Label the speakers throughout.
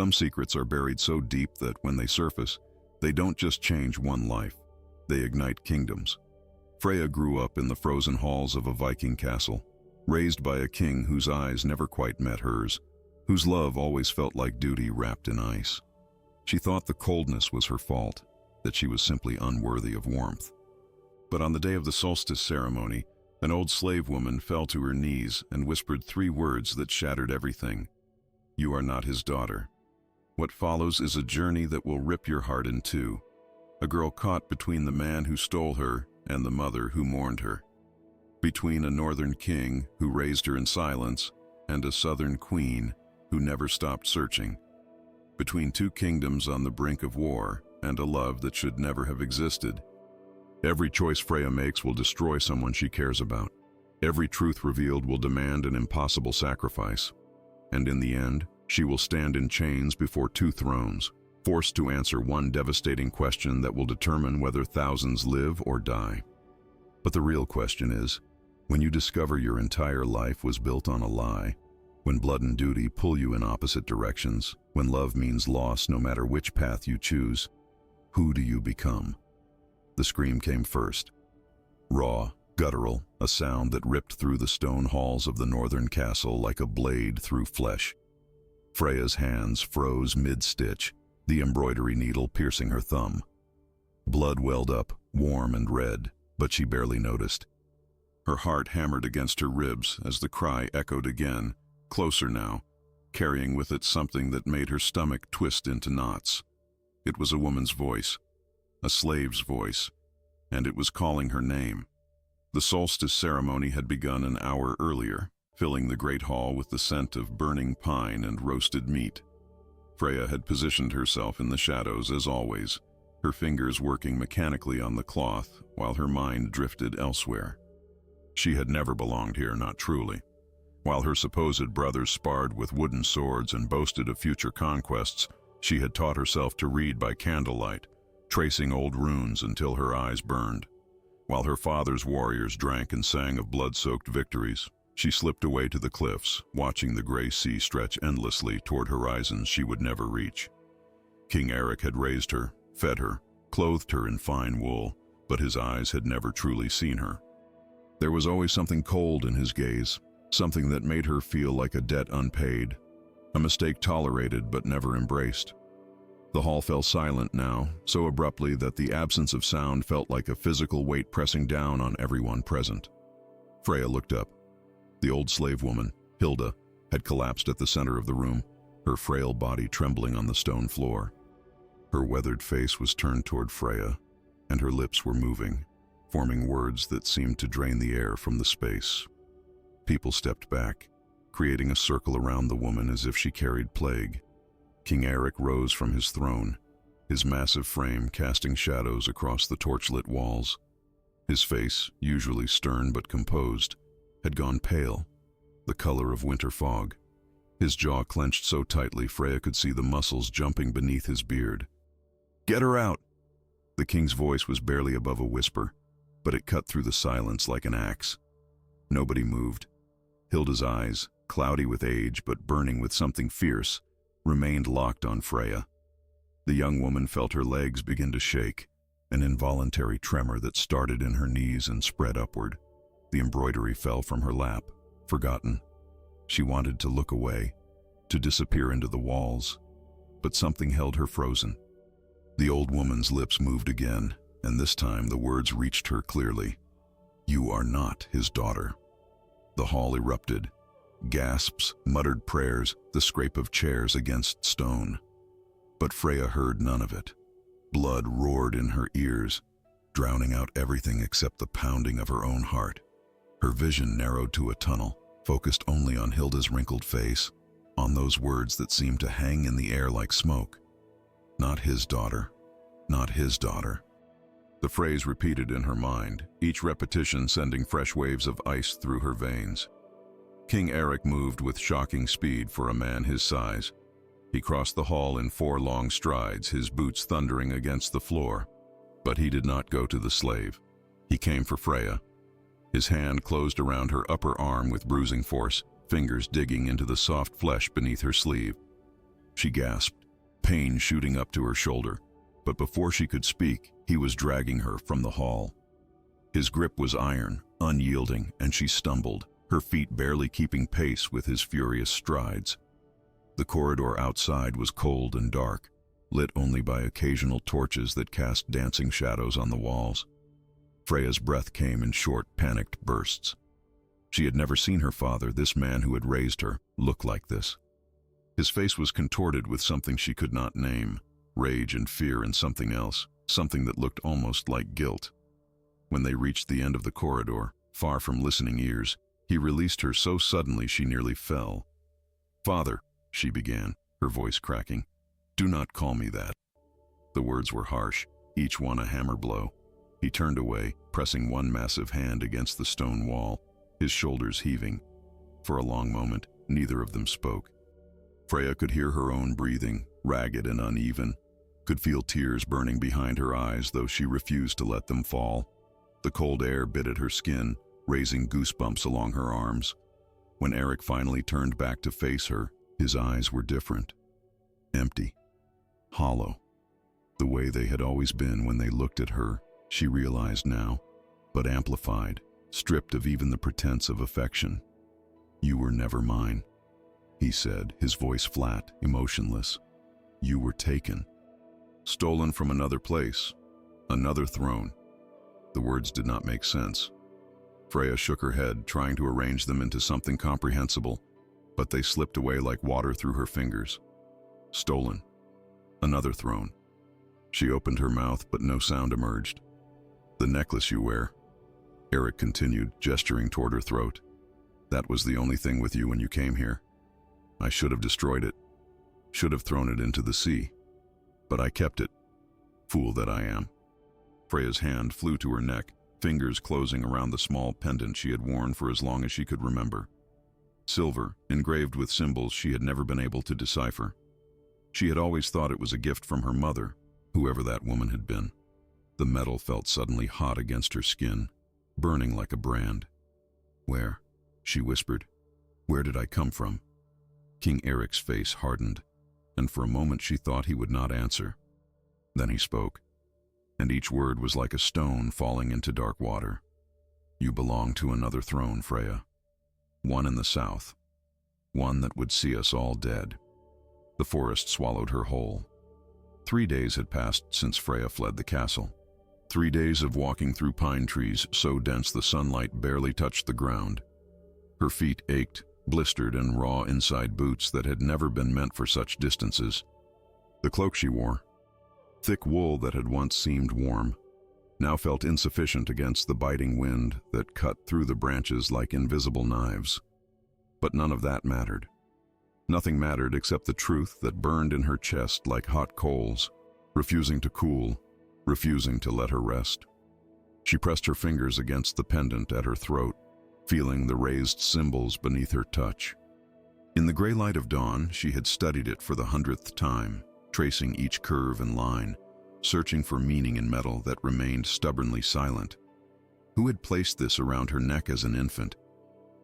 Speaker 1: Some secrets are buried so deep that when they surface, they don't just change one life, they ignite kingdoms. Freya grew up in the frozen halls of a Viking castle, raised by a king whose eyes never quite met hers, whose love always felt like duty wrapped in ice. She thought the coldness was her fault, that she was simply unworthy of warmth. But on the day of the solstice ceremony, an old slave woman fell to her knees and whispered 3 words that shattered everything. "You are not his daughter." What follows is a journey that will rip your heart in two. A girl caught between the man who stole her and the mother who mourned her. Between a northern king who raised her in silence and a southern queen who never stopped searching. Between 2 kingdoms on the brink of war and a love that should never have existed. Every choice Freya makes will destroy someone she cares about. Every truth revealed will demand an impossible sacrifice. And in the end, she will stand in chains before 2 thrones, forced to answer one devastating question that will determine whether thousands live or die. But the real question is, when you discover your entire life was built on a lie, when blood and duty pull you in opposite directions, when love means loss no matter which path you choose, who do you become? The scream came first. Raw, guttural, a sound that ripped through the stone halls of the northern castle like a blade through flesh. Freya's hands froze mid-stitch, the embroidery needle piercing her thumb. Blood welled up, warm and red, but she barely noticed. Her heart hammered against her ribs as the cry echoed again, closer now, carrying with it something that made her stomach twist into knots. It was a woman's voice, a slave's voice, and it was calling her name. The solstice ceremony had begun an hour earlier, filling the great hall with the scent of burning pine and roasted meat. Freya had positioned herself in the shadows as always, her fingers working mechanically on the cloth while her mind drifted elsewhere. She had never belonged here, not truly. While her supposed brothers sparred with wooden swords and boasted of future conquests, she had taught herself to read by candlelight, tracing old runes until her eyes burned. While her father's warriors drank and sang of blood-soaked victories, she slipped away to the cliffs, watching the gray sea stretch endlessly toward horizons she would never reach. King Eric had raised her, fed her, clothed her in fine wool, but his eyes had never truly seen her. There was always something cold in his gaze, something that made her feel like a debt unpaid, a mistake tolerated but never embraced. The hall fell silent now, so abruptly that the absence of sound felt like a physical weight pressing down on everyone present. Freya looked up. The old slave woman, Hilda, had collapsed at the center of the room, her frail body trembling on the stone floor. Her weathered face was turned toward Freya, and her lips were moving, forming words that seemed to drain the air from the space. People stepped back, creating a circle around the woman as if she carried plague. King Eric rose from his throne, his massive frame casting shadows across the torchlit walls. His face, usually stern but composed, had gone pale, the color of winter fog. His jaw clenched so tightly Freya could see the muscles jumping beneath his beard. "Get her out!" The king's voice was barely above a whisper, but it cut through the silence like an axe. Nobody moved. Hilda's eyes, cloudy with age but burning with something fierce, remained locked on Freya. The young woman felt her legs begin to shake, an involuntary tremor that started in her knees and spread upward. The embroidery fell from her lap, forgotten. She wanted to look away, to disappear into the walls, but something held her frozen. The old woman's lips moved again, and this time the words reached her clearly. "You are not his daughter." The hall erupted. Gasps, muttered prayers, the scrape of chairs against stone. But Freya heard none of it. Blood roared in her ears, drowning out everything except the pounding of her own heart. Her vision narrowed to a tunnel, focused only on Hilda's wrinkled face, on those words that seemed to hang in the air like smoke. Not his daughter, not his daughter. The phrase repeated in her mind, each repetition sending fresh waves of ice through her veins. King Eric moved with shocking speed for a man his size. He crossed the hall in 4 long strides, his boots thundering against the floor. But he did not go to the slave. He came for Freya. His hand closed around her upper arm with bruising force, fingers digging into the soft flesh beneath her sleeve. she gasped, pain shooting up to her shoulder. But before she could speak, he was dragging her from the hall. His grip was iron, unyielding, and she stumbled, her feet barely keeping pace with his furious strides. The corridor outside was cold and dark, lit only by occasional torches that cast dancing shadows on the walls. Freya's breath came in short, panicked bursts. She had never seen her father, this man who had raised her, look like this. His face was contorted with something she could not name, rage and fear and something else, something that looked almost like guilt. When they reached the end of the corridor, far from listening ears, he released her so suddenly she nearly fell. "Father," she began, her voice cracking. "Do not call me that." The words were harsh, each one a hammer blow. He turned away, pressing one massive hand against the stone wall, his shoulders heaving. For a long moment, neither of them spoke. Freya could hear her own breathing, ragged and uneven, could feel tears burning behind her eyes, though she refused to let them fall. The cold air bit at her skin, raising goosebumps along her arms. When Eric finally turned back to face her, his eyes were different. Empty. Hollow. The way they had always been when they looked at her, she realized now, but amplified, stripped of even the pretense of affection. "You were never mine," he said, his voice flat, emotionless. "You were taken. Stolen from another place, another throne." The words did not make sense. Freya shook her head, trying to arrange them into something comprehensible, but they slipped away like water through her fingers. Stolen. Another throne. She opened her mouth, but no sound emerged. "The necklace you wear," Eric continued, gesturing toward her throat. "That was the only thing with you when you came here. I should have destroyed it. Should have thrown it into the sea. But I kept it. Fool that I am." Freya's hand flew to her neck, fingers closing around the small pendant she had worn for as long as she could remember. Silver, engraved with symbols she had never been able to decipher. She had always thought it was a gift from her mother, whoever that woman had been. The metal felt suddenly hot against her skin, burning like a brand. "Where?" she whispered. "Where did I come from?" King Eric's face hardened, and for a moment she thought he would not answer. Then he spoke, and each word was like a stone falling into dark water. "You belong to another throne, Freya. One in the south. One that would see us all dead." The forest swallowed her whole. 3 days had passed since Freya fled the castle. 3 days of walking through pine trees so dense the sunlight barely touched the ground. Her feet ached, blistered and raw inside boots that had never been meant for such distances. The cloak she wore, thick wool that had once seemed warm, now felt insufficient against the biting wind that cut through the branches like invisible knives. But none of that mattered. Nothing mattered except the truth that burned in her chest like hot coals, refusing to cool, refusing to let her rest. She pressed her fingers against the pendant at her throat, feeling the raised symbols beneath her touch. In the gray light of dawn, she had studied it for the 100th time, tracing each curve and line, searching for meaning in metal that remained stubbornly silent. Who had placed this around her neck as an infant?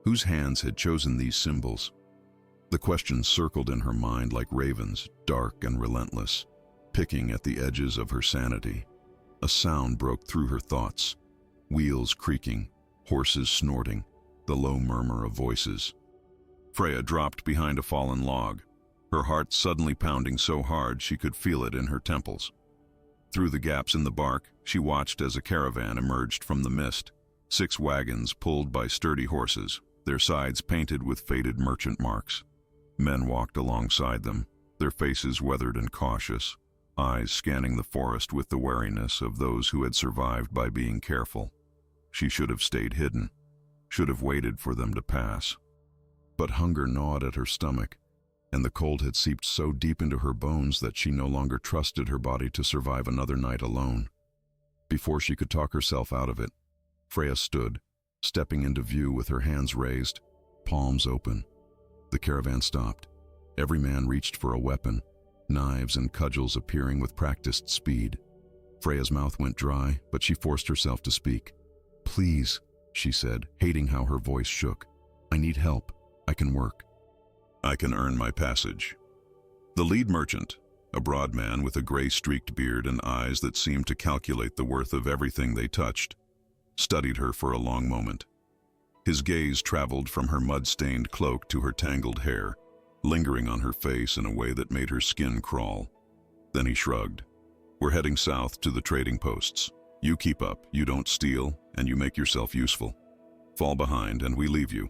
Speaker 1: Whose hands had chosen these symbols? The questions circled in her mind like ravens, dark and relentless, picking at the edges of her sanity. A sound broke through her thoughts, wheels creaking, horses snorting, the low murmur of voices. Freya dropped behind a fallen log, her heart suddenly pounding so hard she could feel it in her temples. Through the gaps in the bark, she watched as a caravan emerged from the mist, 6 wagons pulled by sturdy horses, their sides painted with faded merchant marks. Men walked alongside them, their faces weathered and cautious, eyes scanning the forest with the wariness of those who had survived by being careful. She should have stayed hidden, should have waited for them to pass. But hunger gnawed at her stomach, and the cold had seeped so deep into her bones that she no longer trusted her body to survive another night alone. Before she could talk herself out of it, Freya stood, stepping into view with her hands raised, palms open. The caravan stopped. Every man reached for a weapon, knives and cudgels appearing with practiced speed. Freya's mouth went dry, but she forced herself to speak. "Please," she said, hating how her voice shook. "I need help. I can work." "I can earn my passage." The lead merchant, a broad man with a gray-streaked beard and eyes that seemed to calculate the worth of everything they touched, studied her for a long moment. His gaze traveled from her mud-stained cloak to her tangled hair, lingering on her face in a way that made her skin crawl. Then he shrugged. "We're heading south to the trading posts. You keep up, you don't steal, and you make yourself useful. Fall behind and we leave you."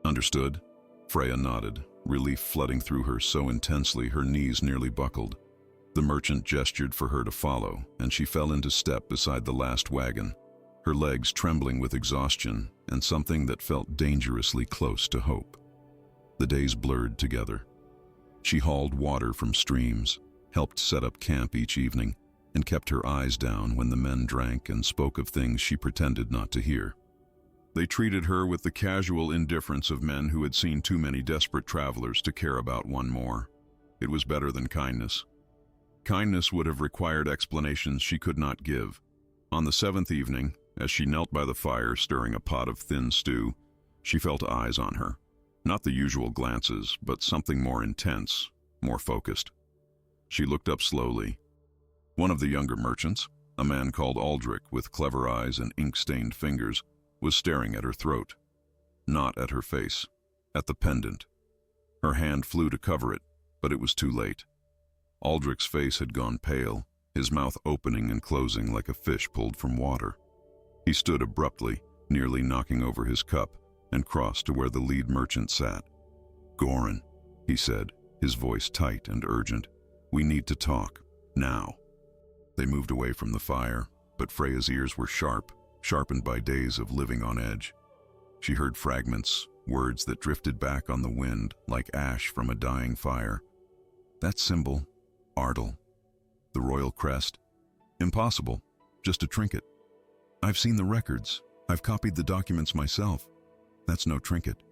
Speaker 1: "Understood?" Freya nodded, relief flooding through her so intensely her knees nearly buckled. The merchant gestured for her to follow, and she fell into step beside the last wagon, her legs trembling with exhaustion and something that felt dangerously close to hope. The days blurred together. She hauled water from streams, helped set up camp each evening, and kept her eyes down when the men drank and spoke of things she pretended not to hear. They treated her with the casual indifference of men who had seen too many desperate travelers to care about one more. It was better than kindness. Kindness would have required explanations she could not give. On the 7th evening, as she knelt by the fire stirring a pot of thin stew, she felt eyes on her. Not the usual glances, but something more intense, more focused. She looked up slowly. One of the younger merchants, a man called Aldrich with clever eyes and ink-stained fingers, was staring at her throat. Not at her face, at the pendant. Her hand flew to cover it, but it was too late. Aldrich's face had gone pale, his mouth opening and closing like a fish pulled from water. He stood abruptly, nearly knocking over his cup, and crossed to where the lead merchant sat. "Goran," he said, his voice tight and urgent. "We need to talk, now." They moved away from the fire, but Freya's ears were sharp, sharpened by days of living on edge. She heard fragments, words that drifted back on the wind like ash from a dying fire. That symbol, Ardal. The royal crest. Impossible, just a trinket. "I've seen the records. I've copied the documents myself. That's no trinket."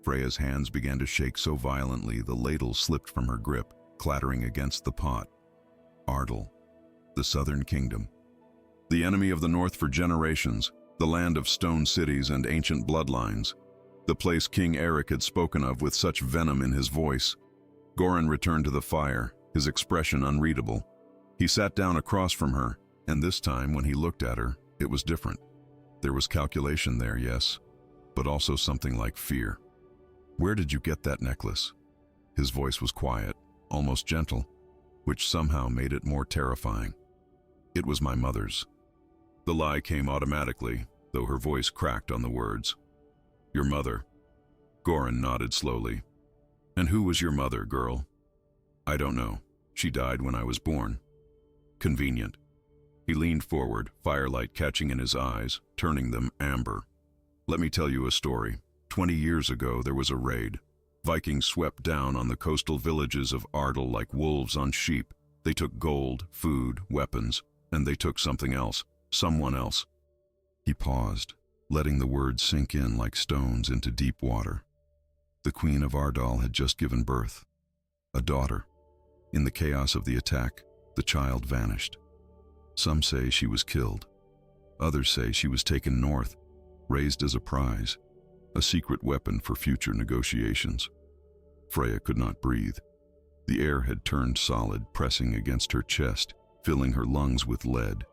Speaker 1: Freya's hands began to shake so violently the ladle slipped from her grip, clattering against the pot. Ardal, the southern kingdom. The enemy of the north for generations, the land of stone cities and ancient bloodlines. The place King Eric had spoken of with such venom in his voice. Goran returned to the fire, his expression unreadable. He sat down across from her, and this time when he looked at her, it was different. There was calculation there, yes, but also something like fear. "Where did you get that necklace?" His voice was quiet, almost gentle, which somehow made it more terrifying. "It was my mother's." The lie came automatically, though her voice cracked on the words. "Your mother?" Goran nodded slowly. "And who was your mother, girl?" "I don't know. She died when I was born." "Convenient." He leaned forward, firelight catching in his eyes, turning them amber. "Let me tell you a story. 20 years ago there was a raid. Vikings swept down on the coastal villages of Ardal like wolves on sheep. They took gold, food, weapons, and they took something else, someone else." He paused, letting the words sink in like stones into deep water. The Queen of Ardal had just given birth. A daughter. In the chaos of the attack, the child vanished. Some say she was killed. Others say she was taken north, raised as a prize, a secret weapon for future negotiations. Freya could not breathe. The air had turned solid, pressing against her chest, filling her lungs with lead.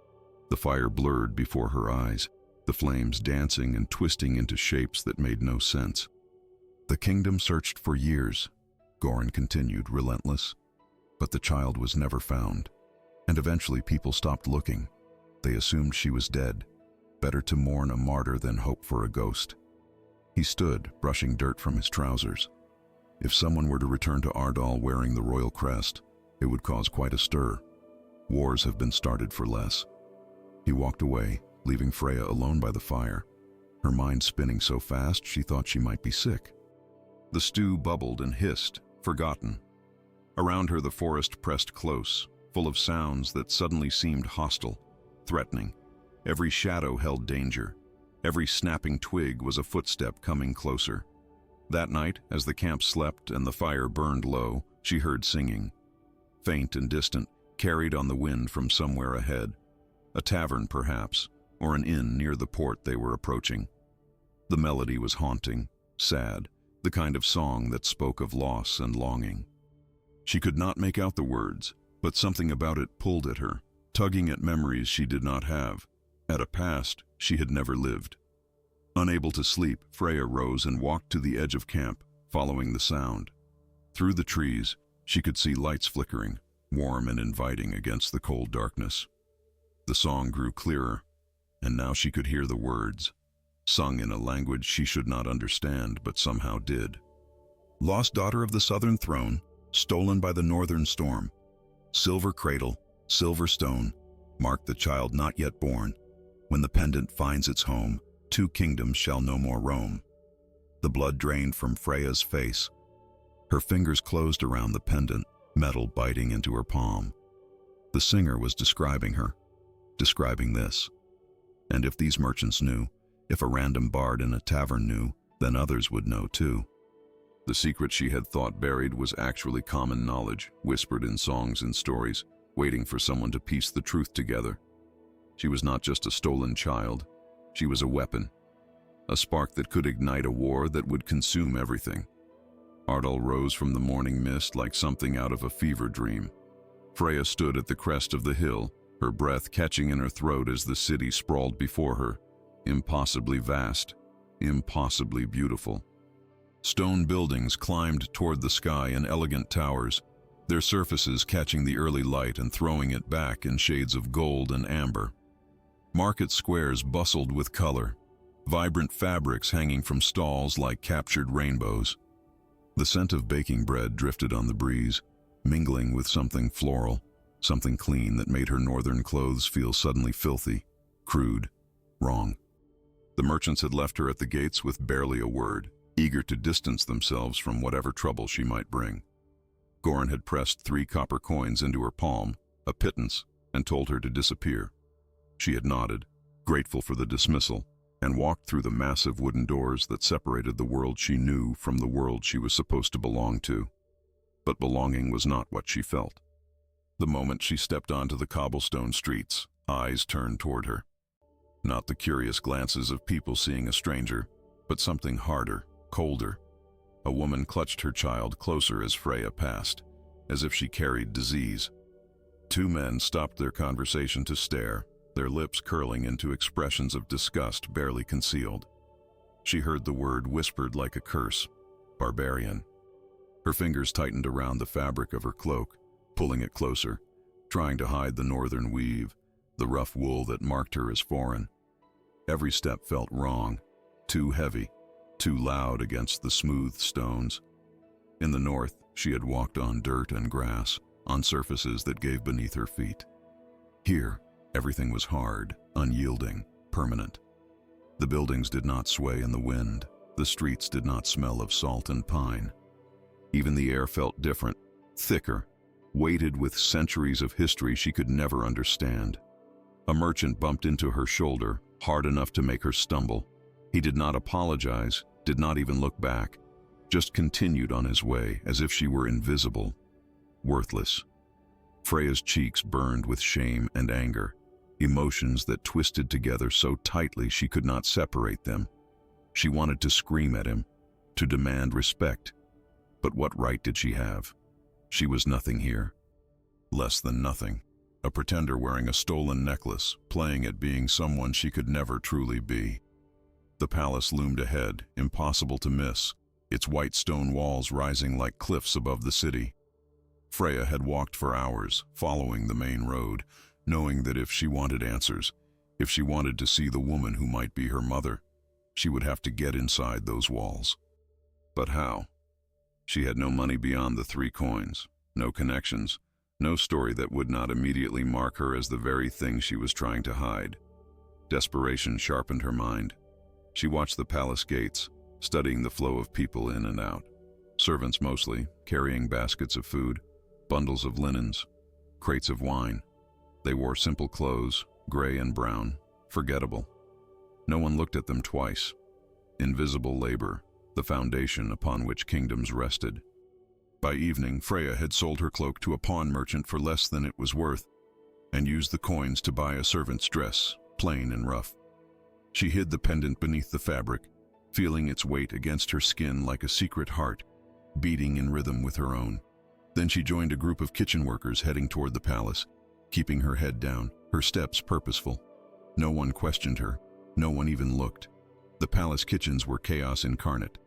Speaker 1: The fire blurred before her eyes, the flames dancing and twisting into shapes that made no sense. "The kingdom searched for years," Goran continued, relentless. "But the child was never found. And eventually people stopped looking. They assumed she was dead. Better to mourn a martyr than hope for a ghost." He stood, brushing dirt from his trousers. If someone were to return to Ardal wearing the royal crest, it would cause quite a stir. Wars have been started for less. He walked away, leaving Freya alone by the fire, her mind spinning so fast she thought she might be sick. The stew bubbled and hissed, forgotten. Around her the forest pressed close, full of sounds that suddenly seemed hostile, threatening. Every shadow held danger. Every snapping twig was a footstep coming closer. That night, as the camp slept and the fire burned low, she heard singing. Faint and distant, carried on the wind from somewhere ahead. A tavern, perhaps, or an inn near the port they were approaching. The melody was haunting, sad, the kind of song that spoke of loss and longing. She could not make out the words, but something about it pulled at her, tugging at memories she did not have, at a past she had never lived. Unable to sleep, Freya rose and walked to the edge of camp, following the sound. Through the trees, she could see lights flickering, warm and inviting against the cold darkness. The song grew clearer, and now she could hear the words, sung in a language she should not understand but somehow did. Lost daughter of the southern throne, stolen by the northern storm. Silver cradle, silver stone, mark the child not yet born. When the pendant finds its home, 2 kingdoms shall no more roam. The blood drained from Freya's face. Her fingers closed around the pendant, metal biting into her palm. The singer was describing her, describing this. And if these merchants knew, if a random bard in a tavern knew, then others would know too. The secret she had thought buried was actually common knowledge, whispered in songs and stories, waiting for someone to piece the truth together. She was not just a stolen child, she was a weapon, a spark that could ignite a war that would consume everything. Ardal rose from the morning mist like something out of a fever dream. Freya stood at the crest of the hill, her breath catching in her throat as the city sprawled before her, impossibly vast, impossibly beautiful. Stone buildings climbed toward the sky in elegant towers, their surfaces catching the early light and throwing it back in shades of gold and amber. Market squares bustled with color, vibrant fabrics hanging from stalls like captured rainbows. The scent of baking bread drifted on the breeze, mingling with something floral, something clean that made her northern clothes feel suddenly filthy, crude, wrong. The merchants had left her at the gates with barely a word, eager to distance themselves from whatever trouble she might bring. Goran had pressed 3 copper coins into her palm, a pittance, and told her to disappear. She had nodded, grateful for the dismissal, and walked through the massive wooden doors that separated the world she knew from the world she was supposed to belong to. But belonging was not what she felt. The moment she stepped onto the cobblestone streets, eyes turned toward her. Not the curious glances of people seeing a stranger, but something harder, colder. A woman clutched her child closer as Freya passed, as if she carried disease. 2 men stopped their conversation to stare, their lips curling into expressions of disgust barely concealed. She heard the word whispered like a curse, barbarian. Her fingers tightened around the fabric of her cloak, pulling it closer, trying to hide the northern weave, the rough wool that marked her as foreign. Every step felt wrong, too heavy, too loud against the smooth stones. In the north, she had walked on dirt and grass, on surfaces that gave beneath her feet. Here, everything was hard, unyielding, permanent. The buildings did not sway in the wind, the streets did not smell of salt and pine. Even the air felt different, thicker, weighted with centuries of history she could never understand. A merchant bumped into her shoulder, hard enough to make her stumble. He did not apologize, did not even look back, just continued on his way as if she were invisible, worthless. Freya's cheeks burned with shame and anger, emotions that twisted together so tightly she could not separate them. She wanted to scream at him, to demand respect. But what right did she have? She was nothing here. Less than nothing. A pretender wearing a stolen necklace, playing at being someone she could never truly be. The palace loomed ahead, impossible to miss, its white stone walls rising like cliffs above the city. Freya had walked for hours, following the main road, knowing that if she wanted answers, if she wanted to see the woman who might be her mother, she would have to get inside those walls. But how? She had no money beyond the 3 coins, no connections, no story that would not immediately mark her as the very thing she was trying to hide. Desperation sharpened her mind. She watched the palace gates, studying the flow of people in and out. Servants mostly, carrying baskets of food, bundles of linens, crates of wine. They wore simple clothes, gray and brown, forgettable. No one looked at them twice. Invisible labor, the foundation upon which kingdoms rested. By evening, Freya had sold her cloak to a pawn merchant for less than it was worth, and used the coins to buy a servant's dress, plain and rough. She hid the pendant beneath the fabric, feeling its weight against her skin like a secret heart, beating in rhythm with her own. Then she joined a group of kitchen workers heading toward the palace, keeping her head down, her steps purposeful. No one questioned her. No one even looked. The palace kitchens were chaos incarnate.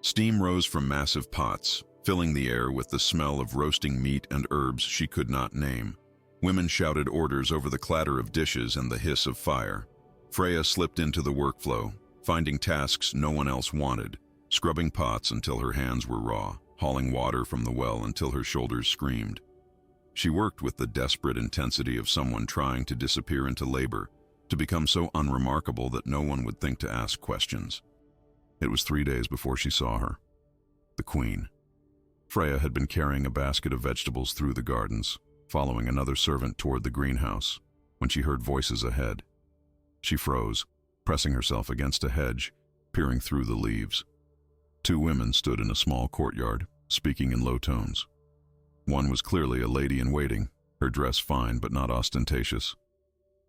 Speaker 1: Steam rose from massive pots, filling the air with the smell of roasting meat and herbs she could not name. Women shouted orders over the clatter of dishes and the hiss of fire. Freya slipped into the workflow, finding tasks no one else wanted, scrubbing pots until her hands were raw, hauling water from the well until her shoulders screamed. She worked with the desperate intensity of someone trying to disappear into labor, to become so unremarkable that no one would think to ask questions. It was 3 days before she saw her. The Queen. Freya had been carrying a basket of vegetables through the gardens, following another servant toward the greenhouse, when she heard voices ahead. She froze, pressing herself against a hedge, peering through the leaves. 2 women stood in a small courtyard, speaking in low tones. One was clearly a lady-in-waiting, her dress fine but not ostentatious.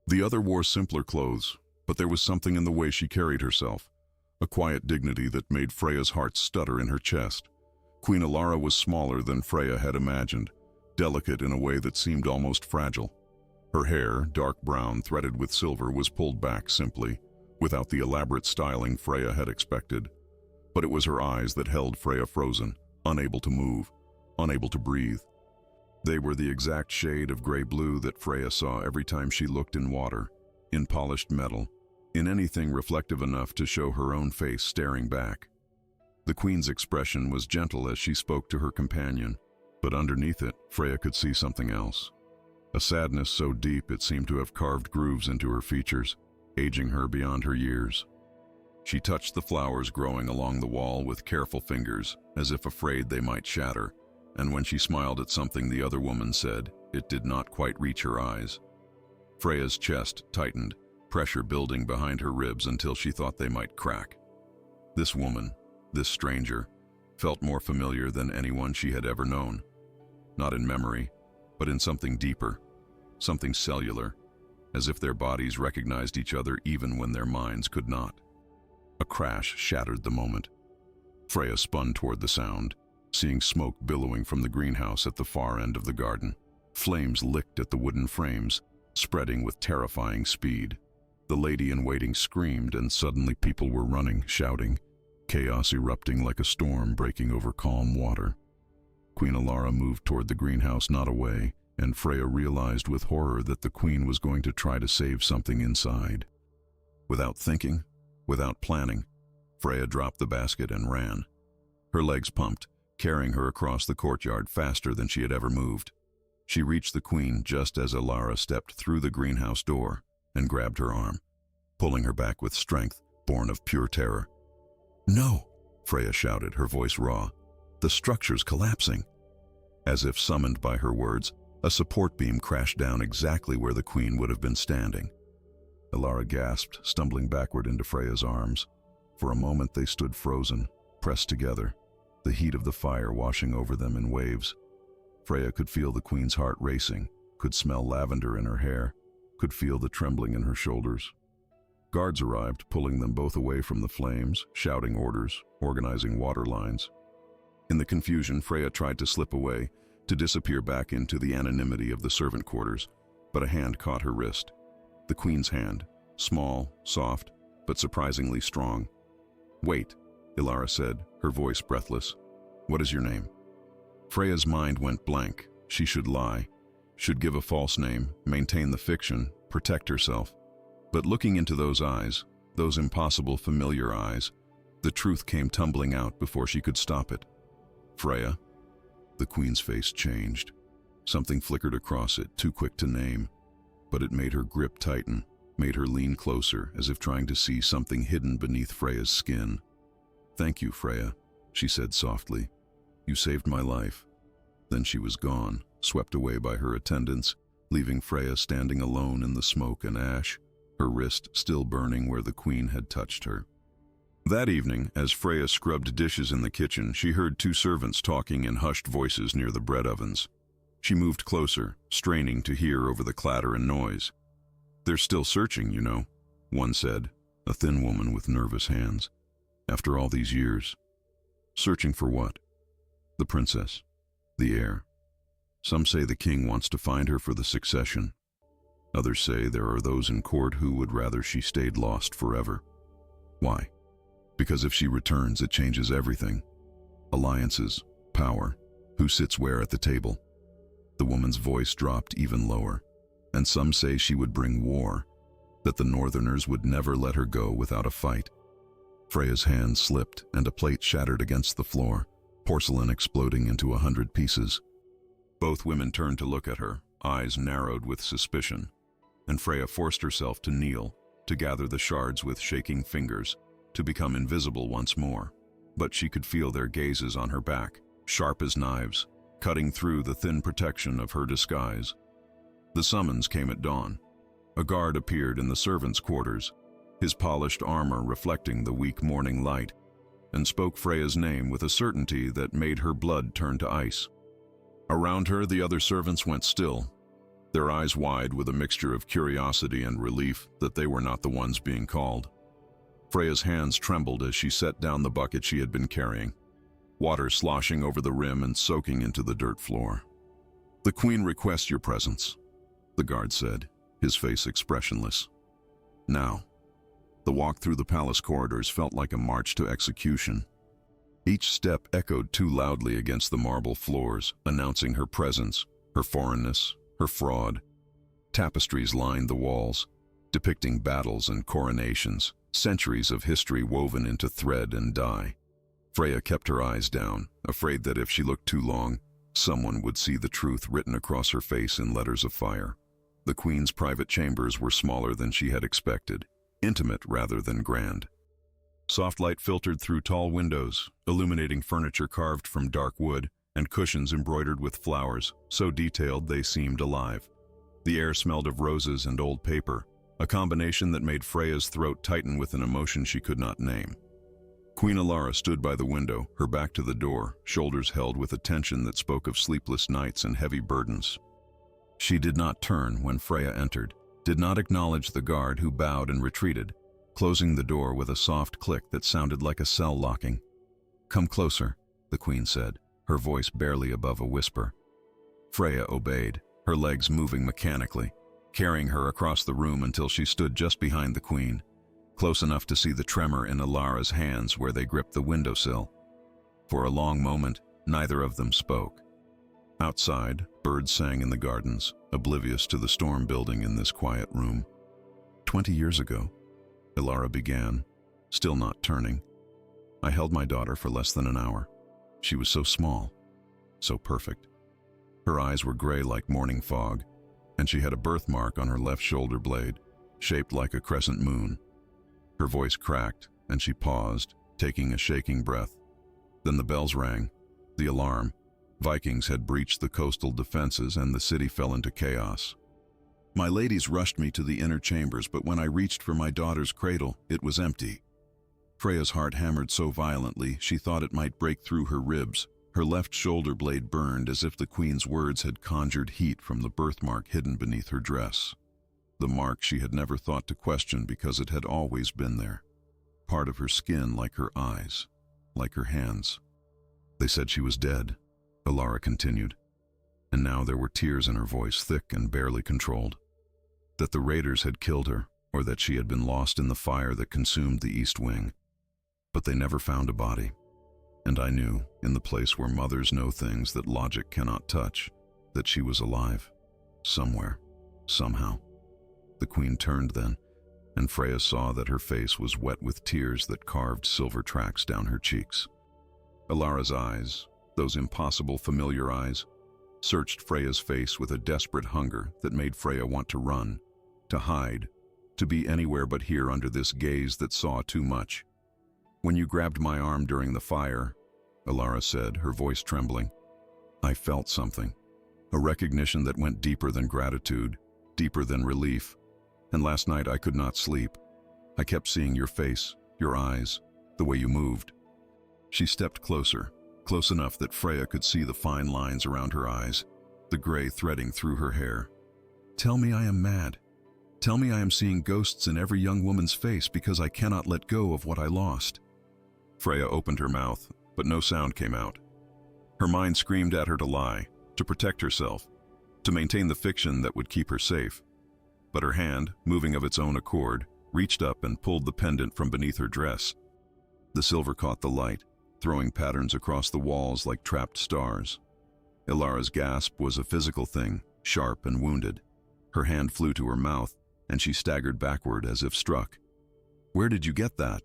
Speaker 1: The other wore simpler clothes, but there was something in the way she carried herself, a quiet dignity that made Freya's heart stutter in her chest. Queen Alara was smaller than Freya had imagined, delicate in a way that seemed almost fragile. Her hair, dark brown threaded with silver, was pulled back simply, without the elaborate styling Freya had expected. But it was her eyes that held Freya frozen, unable to move, unable to breathe. They were the exact shade of gray-blue that Freya saw every time she looked in water, in polished metal, in anything reflective enough to show her own face staring back. The Queen's expression was gentle as she spoke to her companion, but underneath it, Freya could see something else. A sadness so deep it seemed to have carved grooves into her features, aging her beyond her years. She touched the flowers growing along the wall with careful fingers, as if afraid they might shatter, and when she smiled at something the other woman said, it did not quite reach her eyes. Freya's chest tightened, pressure building behind her ribs until she thought they might crack. This woman, this stranger, felt more familiar than anyone she had ever known. Not in memory, but in something deeper, something cellular, as if their bodies recognized each other even when their minds could not. A crash shattered the moment. Freya spun toward the sound, seeing smoke billowing from the greenhouse at the far end of the garden. Flames licked at the wooden frames, spreading with terrifying speed. The lady-in-waiting screamed, and suddenly people were running, shouting, chaos erupting like a storm breaking over calm water. Queen Alara moved toward the greenhouse, not away, and Freya realized with horror that the Queen was going to try to save something inside. Without thinking, without planning, Freya dropped the basket and ran. Her legs pumped, carrying her across the courtyard faster than she had ever moved. She reached the Queen just as Alara stepped through the greenhouse door and grabbed her arm, pulling her back with strength born of pure terror. "No!" Freya shouted, her voice raw. "The structure's collapsing." As if summoned by her words, a support beam crashed down exactly where the Queen would have been standing. Alara gasped, stumbling backward into Freya's arms. For a moment they stood frozen, pressed together, the heat of the fire washing over them in waves. Freya could feel the Queen's heart racing, could smell lavender in her hair, could feel the trembling in her shoulders. Guards arrived, pulling them both away from the flames, shouting orders, organizing water lines. In the confusion, Freya tried to slip away, to disappear back into the anonymity of the servant quarters, but a hand caught her wrist. The Queen's hand, small, soft, but surprisingly strong. "Wait," Alara said, her voice breathless. "What is your name?" Freya's mind went blank. She should lie, should give a false name, maintain the fiction, protect herself. But looking into those eyes, those impossible familiar eyes, the truth came tumbling out before she could stop it. "Freya?" The Queen's face changed. Something flickered across it, too quick to name, but it made her grip tighten, made her lean closer, as if trying to see something hidden beneath Freya's skin. "Thank you, Freya," she said softly. "You saved my life." Then she was gone, swept away by her attendants, leaving Freya standing alone in the smoke and ash, her wrist still burning where the Queen had touched her. That evening, as Freya scrubbed dishes in the kitchen, she heard 2 servants talking in hushed voices near the bread ovens. She moved closer, straining to hear over the clatter and noise. "They're still searching, you know," one said, a thin woman with nervous hands. "After all these years." "Searching for what?" "The princess." The heir. Some say the king wants to find her for the succession. Others say there are those in court who would rather she stayed lost forever. Why? Because if she returns, it changes everything. Alliances, power, who sits where at the table. The woman's voice dropped even lower. And some say she would bring war, that the northerners would never let her go without a fight. Freya's hand slipped and a plate shattered against the floor, porcelain exploding into 100 pieces. Both women turned to look at her, eyes narrowed with suspicion, and Freya forced herself to kneel, to gather the shards with shaking fingers, to become invisible once more. But she could feel their gazes on her back, sharp as knives, cutting through the thin protection of her disguise. The summons came at dawn. A guard appeared in the servants' quarters, his polished armor reflecting the weak morning light, and spoke Freya's name with a certainty that made her blood turn to ice. Around her, the other servants went still, their eyes wide with a mixture of curiosity and relief that they were not the ones being called. Freya's hands trembled as she set down the bucket she had been carrying, water sloshing over the rim and soaking into the dirt floor. "The queen requests your presence," the guard said, his face expressionless. Now, the walk through the palace corridors felt like a march to execution. Each step echoed too loudly against the marble floors, announcing her presence, her foreignness, her fraud. Tapestries lined the walls, depicting battles and coronations, centuries of history woven into thread and dye. Freya kept her eyes down, afraid that if she looked too long, someone would see the truth written across her face in letters of fire. The queen's private chambers were smaller than she had expected, intimate rather than grand. Soft light filtered through tall windows, illuminating furniture carved from dark wood and cushions embroidered with flowers, so detailed they seemed alive. The air smelled of roses and old paper, a combination that made Freya's throat tighten with an emotion she could not name. Queen Alara stood by the window, her back to the door, shoulders held with a tension that spoke of sleepless nights and heavy burdens. She did not turn when Freya entered, did not acknowledge the guard who bowed and retreated, closing the door with a soft click that sounded like a cell locking. "Come closer," the queen said, her voice barely above a whisper. Freya obeyed, her legs moving mechanically, carrying her across the room until she stood just behind the queen, close enough to see the tremor in Alara's hands where they gripped the windowsill. For a long moment, neither of them spoke. Outside, birds sang in the gardens, oblivious to the storm building in this quiet room. 20 years ago, Alara began, still not turning. I held my daughter for less than an hour. She was so small, so perfect. Her eyes were gray like morning fog, and she had a birthmark on her left shoulder blade, shaped like a crescent moon. Her voice cracked, and she paused, taking a shaking breath. Then the bells rang, the alarm. Vikings had breached the coastal defenses and the city fell into chaos. My ladies rushed me to the inner chambers, but when I reached for my daughter's cradle, it was empty. Freya's heart hammered so violently she thought it might break through her ribs. Her left shoulder blade burned as if the queen's words had conjured heat from the birthmark hidden beneath her dress. The mark she had never thought to question because it had always been there. Part of her skin like her eyes, like her hands. They said she was dead, Alara continued. And now there were tears in her voice, thick and barely controlled. That the raiders had killed her, or that she had been lost in the fire that consumed the East Wing. But they never found a body. And I knew, in the place where mothers know things that logic cannot touch, that she was alive. Somewhere. Somehow. The queen turned then, and Freya saw that her face was wet with tears that carved silver tracks down her cheeks. Alara's eyes, those impossible familiar eyes, searched Freya's face with a desperate hunger that made Freya want to run, to hide, to be anywhere but here under this gaze that saw too much. "When you grabbed my arm during the fire," Alara said, her voice trembling, "I felt something, a recognition that went deeper than gratitude, deeper than relief, and last night I could not sleep. I kept seeing your face, your eyes, the way you moved." She stepped closer, close enough that Freya could see the fine lines around her eyes, the gray threading through her hair. "Tell me I am mad. Tell me I am seeing ghosts in every young woman's face because I cannot let go of what I lost." Freya opened her mouth, but no sound came out. Her mind screamed at her to lie, to protect herself, to maintain the fiction that would keep her safe. But her hand, moving of its own accord, reached up and pulled the pendant from beneath her dress. The silver caught the light, throwing patterns across the walls like trapped stars. Ilara's gasp was a physical thing, sharp and wounded. Her hand flew to her mouth, and she staggered backward as if struck. "Where did you get that?"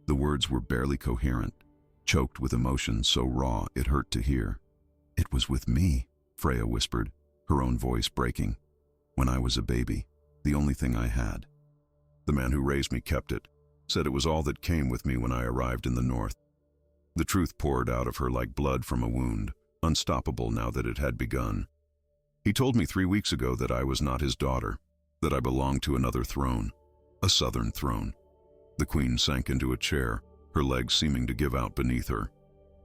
Speaker 1: The words were barely coherent, choked with emotion so raw it hurt to hear. "It was with me," Freya whispered, her own voice breaking. "When I was a baby, the only thing I had. The man who raised me kept it, said it was all that came with me when I arrived in the north." The truth poured out of her like blood from a wound, unstoppable now that it had begun. "He told me 3 weeks ago that I was not his daughter, that I belonged to another throne, a southern throne." The queen sank into a chair, her legs seeming to give out beneath her.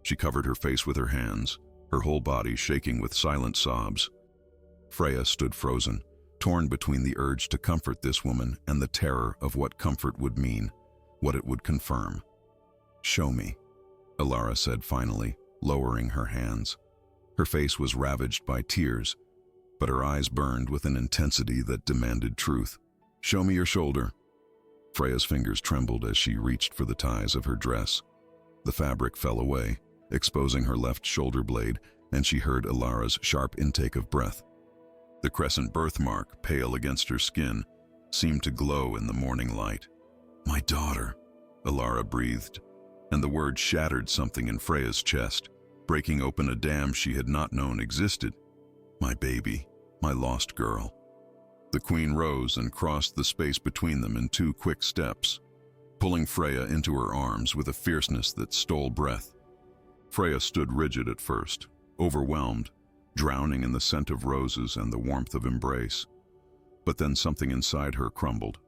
Speaker 1: She covered her face with her hands, her whole body shaking with silent sobs. Freya stood frozen, torn between the urge to comfort this woman and the terror of what comfort would mean, what it would confirm. "Show me," Ilara said finally, lowering her hands. Her face was ravaged by tears, but her eyes burned with an intensity that demanded truth. "Show me your shoulder." Freya's fingers trembled as she reached for the ties of her dress. The fabric fell away, exposing her left shoulder blade, and she heard Ilara's sharp intake of breath. The crescent birthmark, pale against her skin, seemed to glow in the morning light. "My daughter," Ilara breathed, and the word shattered something in Freya's chest, breaking open a dam she had not known existed. "My baby, my lost girl." The queen rose and crossed the space between them in 2 quick steps, pulling Freya into her arms with a fierceness that stole breath. Freya stood rigid at first, overwhelmed, drowning in the scent of roses and the warmth of embrace. But then something inside her crumbled.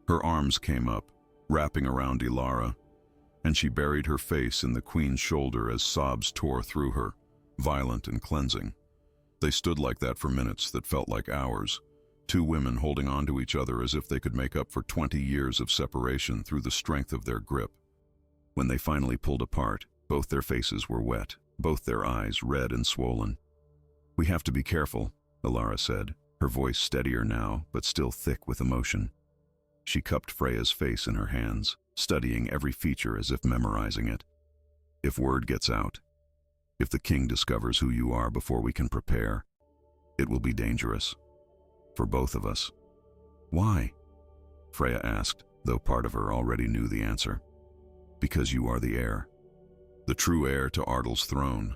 Speaker 1: Her arms came up, wrapping around Ilara, and she buried her face in the queen's shoulder as sobs tore through her, violent and cleansing. They stood like that for minutes that felt like hours, 2 women holding on to each other as if they could make up for 20 years of separation through the strength of their grip. When they finally pulled apart, both their faces were wet, both their eyes red and swollen. "We have to be careful," Ilara said, her voice steadier now, but still thick with emotion. She cupped Freya's face in her hands, studying every feature as if memorizing it. "If word gets out, if the king discovers who you are before we can prepare, it will be dangerous. For both of us." "Why?" Freya asked, though part of her already knew the answer. "Because you are the heir. The true heir to Ardal's throne.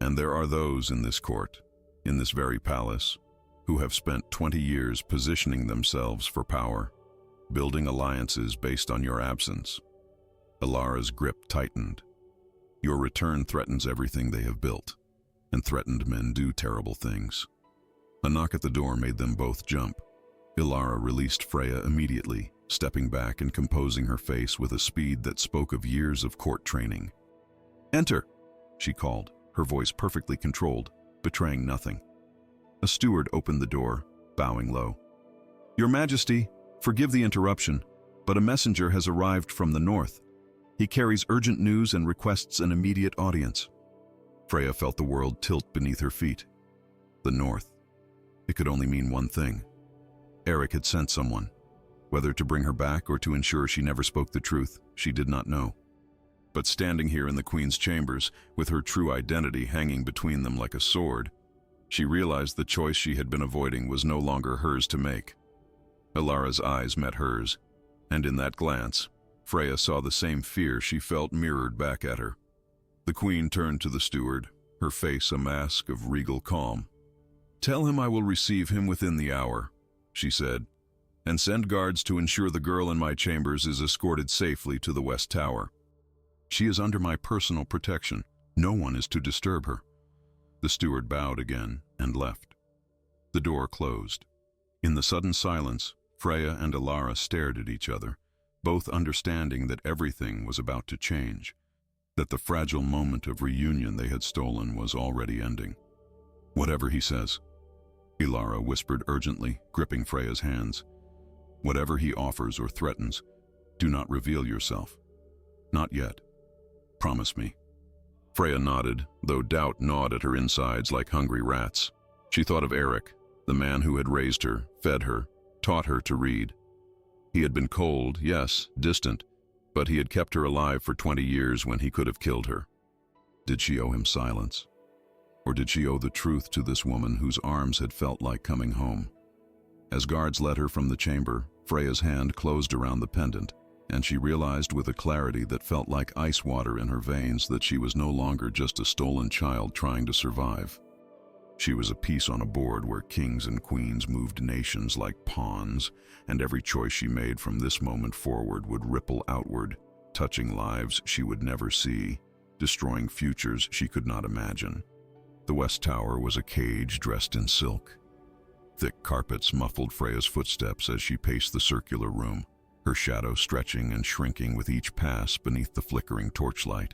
Speaker 1: And there are those in this court, in this very palace, who have spent 20 years positioning themselves for power, building alliances based on your absence." Ilara's grip tightened. "Your return threatens everything they have built, and threatened men do terrible things." A knock at the door made them both jump. Ilara released Freya immediately, stepping back and composing her face with a speed that spoke of years of court training. "Enter," she called, her voice perfectly controlled, betraying nothing. A steward opened the door, bowing low. "Your Majesty, forgive the interruption, but a messenger has arrived from the north. He carries urgent news and requests an immediate audience." Freya felt the world tilt beneath her feet. The north. It could only mean one thing. Eric had sent someone. Whether to bring her back or to ensure she never spoke the truth, she did not know. But standing here in the queen's chambers, with her true identity hanging between them like a sword, she realized the choice she had been avoiding was no longer hers to make. Ilara's eyes met hers, and in that glance, Freya saw the same fear she felt mirrored back at her. The queen turned to the steward, her face a mask of regal calm. "Tell him I will receive him within the hour," she said, "and send guards to ensure the girl in my chambers is escorted safely to the West Tower. She is under my personal protection. No one is to disturb her." The steward bowed again and left. The door closed. In the sudden silence, Freya and Ilara stared at each other, both understanding that everything was about to change, that the fragile moment of reunion they had stolen was already ending. "Whatever he says," Ilara whispered urgently, gripping Freya's hands. "Whatever he offers or threatens, do not reveal yourself. Not yet. Promise me." Freya nodded, though doubt gnawed at her insides like hungry rats. She thought of Eric, the man who had raised her, fed her, taught her to read. He had been cold, yes, distant, but he had kept her alive for 20 years when he could have killed her. Did she owe him silence? Or did she owe the truth to this woman whose arms had felt like coming home? As guards led her from the chamber, Freya's hand closed around the pendant, and she realized with a clarity that felt like ice water in her veins that she was no longer just a stolen child trying to survive. She was a piece on a board where kings and queens moved nations like pawns, and every choice she made from this moment forward would ripple outward, touching lives she would never see, destroying futures she could not imagine. The West Tower was a cage dressed in silk. Thick carpets muffled Freya's footsteps as she paced the circular room, her shadow stretching and shrinking with each pass beneath the flickering torchlight.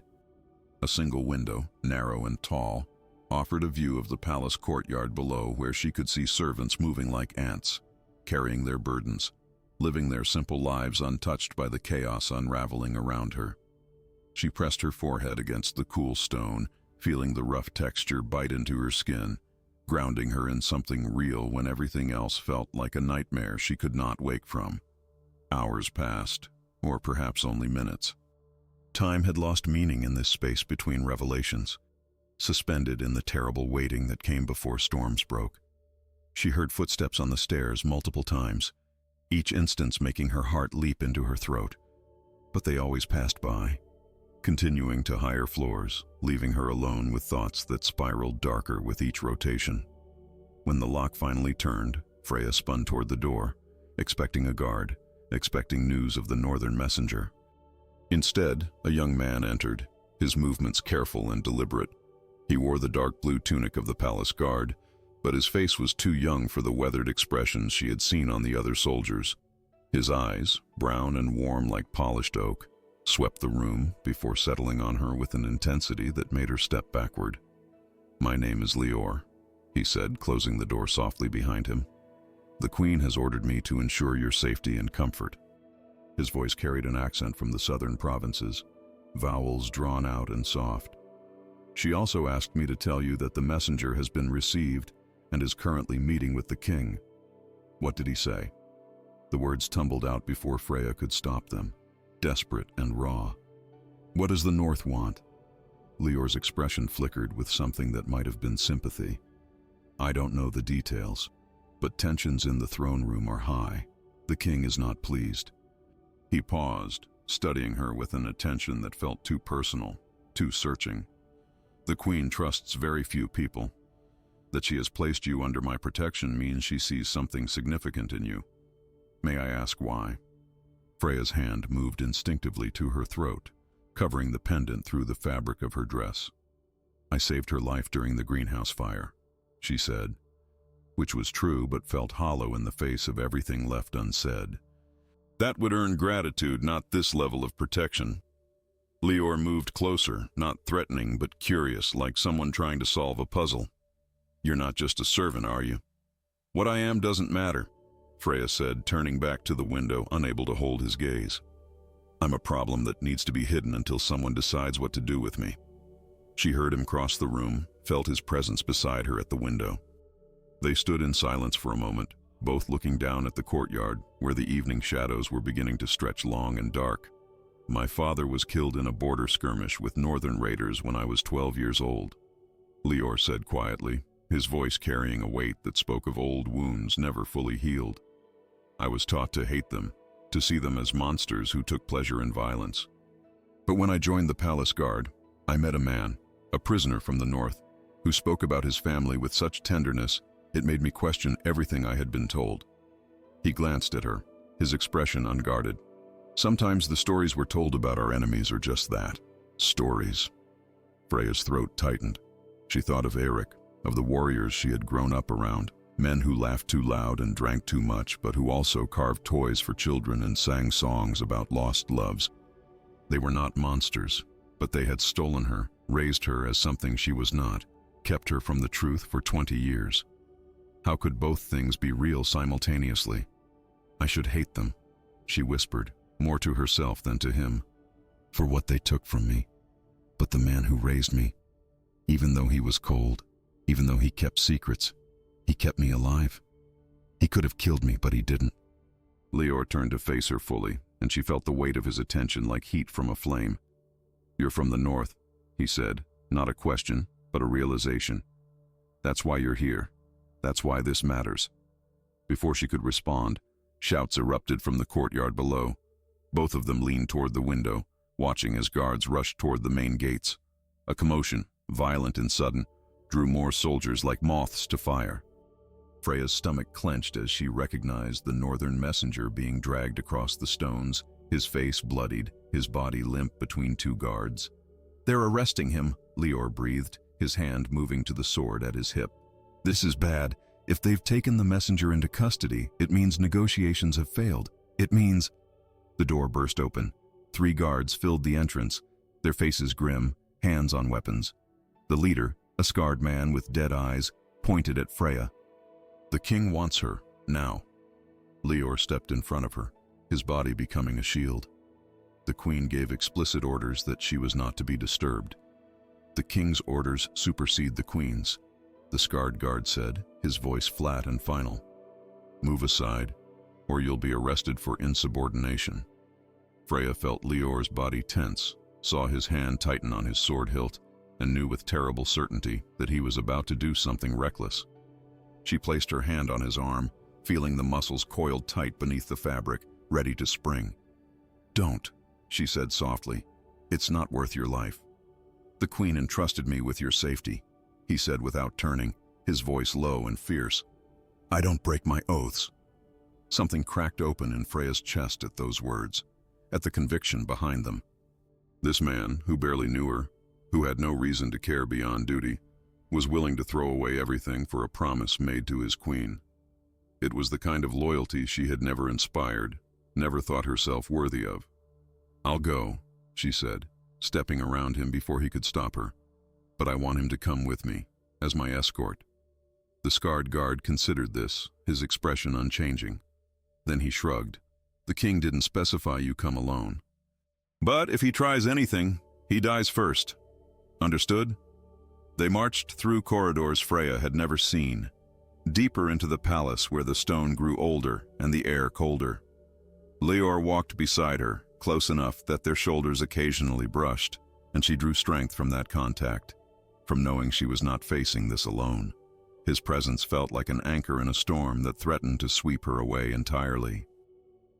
Speaker 1: A single window, narrow and tall, offered a view of the palace courtyard below where she could see servants moving like ants, carrying their burdens, living their simple lives untouched by the chaos unraveling around her. She pressed her forehead against the cool stone, feeling the rough texture bite into her skin, grounding her in something real when everything else felt like a nightmare she could not wake from. Hours passed, or perhaps only minutes. Time had lost meaning in this space between revelations, suspended in the terrible waiting that came before storms broke. She heard footsteps on the stairs multiple times, each instance making her heart leap into her throat. But they always passed by, continuing to higher floors, leaving her alone with thoughts that spiraled darker with each rotation. When the lock finally turned, Freya spun toward the door, expecting a guard, expecting news of the northern messenger. Instead, a young man entered, his movements careful and deliberate. He wore the dark blue tunic of the palace guard, but his face was too young for the weathered expressions she had seen on the other soldiers. His eyes, brown and warm like polished oak, swept the room before settling on her with an intensity that made her step backward. "My name is Leor," he said, closing the door softly behind him. "The Queen has ordered me to ensure your safety and comfort." His voice carried an accent from the southern provinces, vowels drawn out and soft. "She also asked me to tell you that the messenger has been received and is currently meeting with the king." What did he say? The words tumbled out before Freya could stop them, desperate and raw. "What does the North want?" Leor's expression flickered with something that might have been sympathy. "I don't know the details, but tensions in the throne room are high. The king is not pleased." He paused, studying her with an attention that felt too personal, too searching. "The Queen trusts very few people. That she has placed you under my protection means she sees something significant in you. May I ask why?" Freya's hand moved instinctively to her throat, covering the pendant through the fabric of her dress. "I saved her life during the greenhouse fire," she said, which was true but felt hollow in the face of everything left unsaid. "That would earn gratitude, not this level of protection." Leor moved closer, not threatening but curious, like someone trying to solve a puzzle. "You're not just a servant, are you?" "What I am doesn't matter," Freya said, turning back to the window, unable to hold his gaze. "I'm a problem that needs to be hidden until someone decides what to do with me." She heard him cross the room, felt his presence beside her at the window. They stood in silence for a moment, both looking down at the courtyard, where the evening shadows were beginning to stretch long and dark. "My father was killed in a border skirmish with northern raiders when I was 12 years old," Leor said quietly, his voice carrying a weight that spoke of old wounds never fully healed. "I was taught to hate them, to see them as monsters who took pleasure in violence. But when I joined the palace guard, I met a man, a prisoner from the north, who spoke about his family with such tenderness it made me question everything I had been told." He glanced at her, his expression unguarded. "Sometimes the stories we're told about our enemies are just that, stories." Freya's throat tightened. She thought of Eric, of the warriors she had grown up around, men who laughed too loud and drank too much, but who also carved toys for children and sang songs about lost loves. They were not monsters, but they had stolen her, raised her as something she was not, kept her from the truth for 20 years. How could both things be real simultaneously? "I should hate them," she whispered, more to herself than to him, "for what they took from me." But the man who raised me, even though he was cold, even though he kept secrets, he kept me alive. He could have killed me, but he didn't. Leor turned to face her fully, and she felt the weight of his attention like heat from a flame. "You're from the north," he said, not a question, but a realization. "That's why you're here. That's why this matters." Before she could respond, shouts erupted from the courtyard below. Both of them leaned toward the window, watching as guards rushed toward the main gates. A commotion, violent and sudden, drew more soldiers like moths to fire. Freya's stomach clenched as she recognized the northern messenger being dragged across the stones, his face bloodied, his body limp between two guards. "They're arresting him," Leor breathed, his hand moving to the sword at his hip. "This is bad. If they've taken the messenger into custody, it means negotiations have failed. It means—" The door burst open. 3 guards filled the entrance, their faces grim, hands on weapons. The leader, a scarred man with dead eyes, pointed at Freya. "The king wants her, now." Leor stepped in front of her, his body becoming a shield. The queen gave explicit orders that she was not to be disturbed. "The king's orders supersede the queen's," the scarred guard said, his voice flat and final. "Move aside, or you'll be arrested for insubordination." Freya felt Leor's body tense, saw his hand tighten on his sword hilt, and knew with terrible certainty that he was about to do something reckless. She placed her hand on his arm, feeling the muscles coiled tight beneath the fabric, ready to spring. "Don't," she said softly. "It's not worth your life." "The queen entrusted me with your safety," he said without turning, his voice low and fierce. "I don't break my oaths." Something cracked open in Freya's chest at those words, at the conviction behind them. This man, who barely knew her, who had no reason to care beyond duty, was willing to throw away everything for a promise made to his queen. It was the kind of loyalty she had never inspired, never thought herself worthy of. "I'll go," she said, stepping around him before he could stop her. "But I want him to come with me, as my escort." The scarred guard considered this, his expression unchanging. Then he shrugged. "The king didn't specify you come alone. But if he tries anything, he dies first. Understood?" They marched through corridors Freya had never seen, deeper into the palace where the stone grew older and the air colder. Leor walked beside her, close enough that their shoulders occasionally brushed, and she drew strength from that contact, from knowing she was not facing this alone. His presence felt like an anchor in a storm that threatened to sweep her away entirely.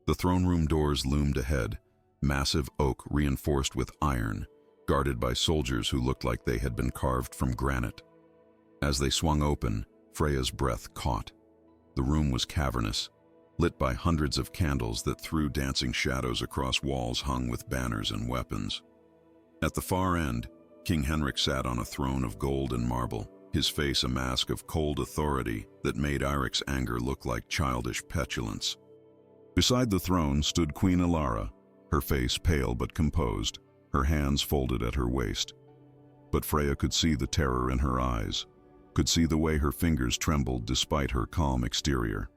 Speaker 1: The throne room doors loomed ahead, massive oak reinforced with iron, guarded by soldiers who looked like they had been carved from granite. As they swung open, Freya's breath caught. The room was cavernous, lit by hundreds of candles that threw dancing shadows across walls hung with banners and weapons. At the far end, King Henrik sat on a throne of gold and marble, his face a mask of cold authority that made Eirik's anger look like childish petulance. Beside the throne stood Queen Elara, her face pale but composed, her hands folded at her waist. But Freya could see the terror in her eyes, could see the way her fingers trembled despite her calm exterior.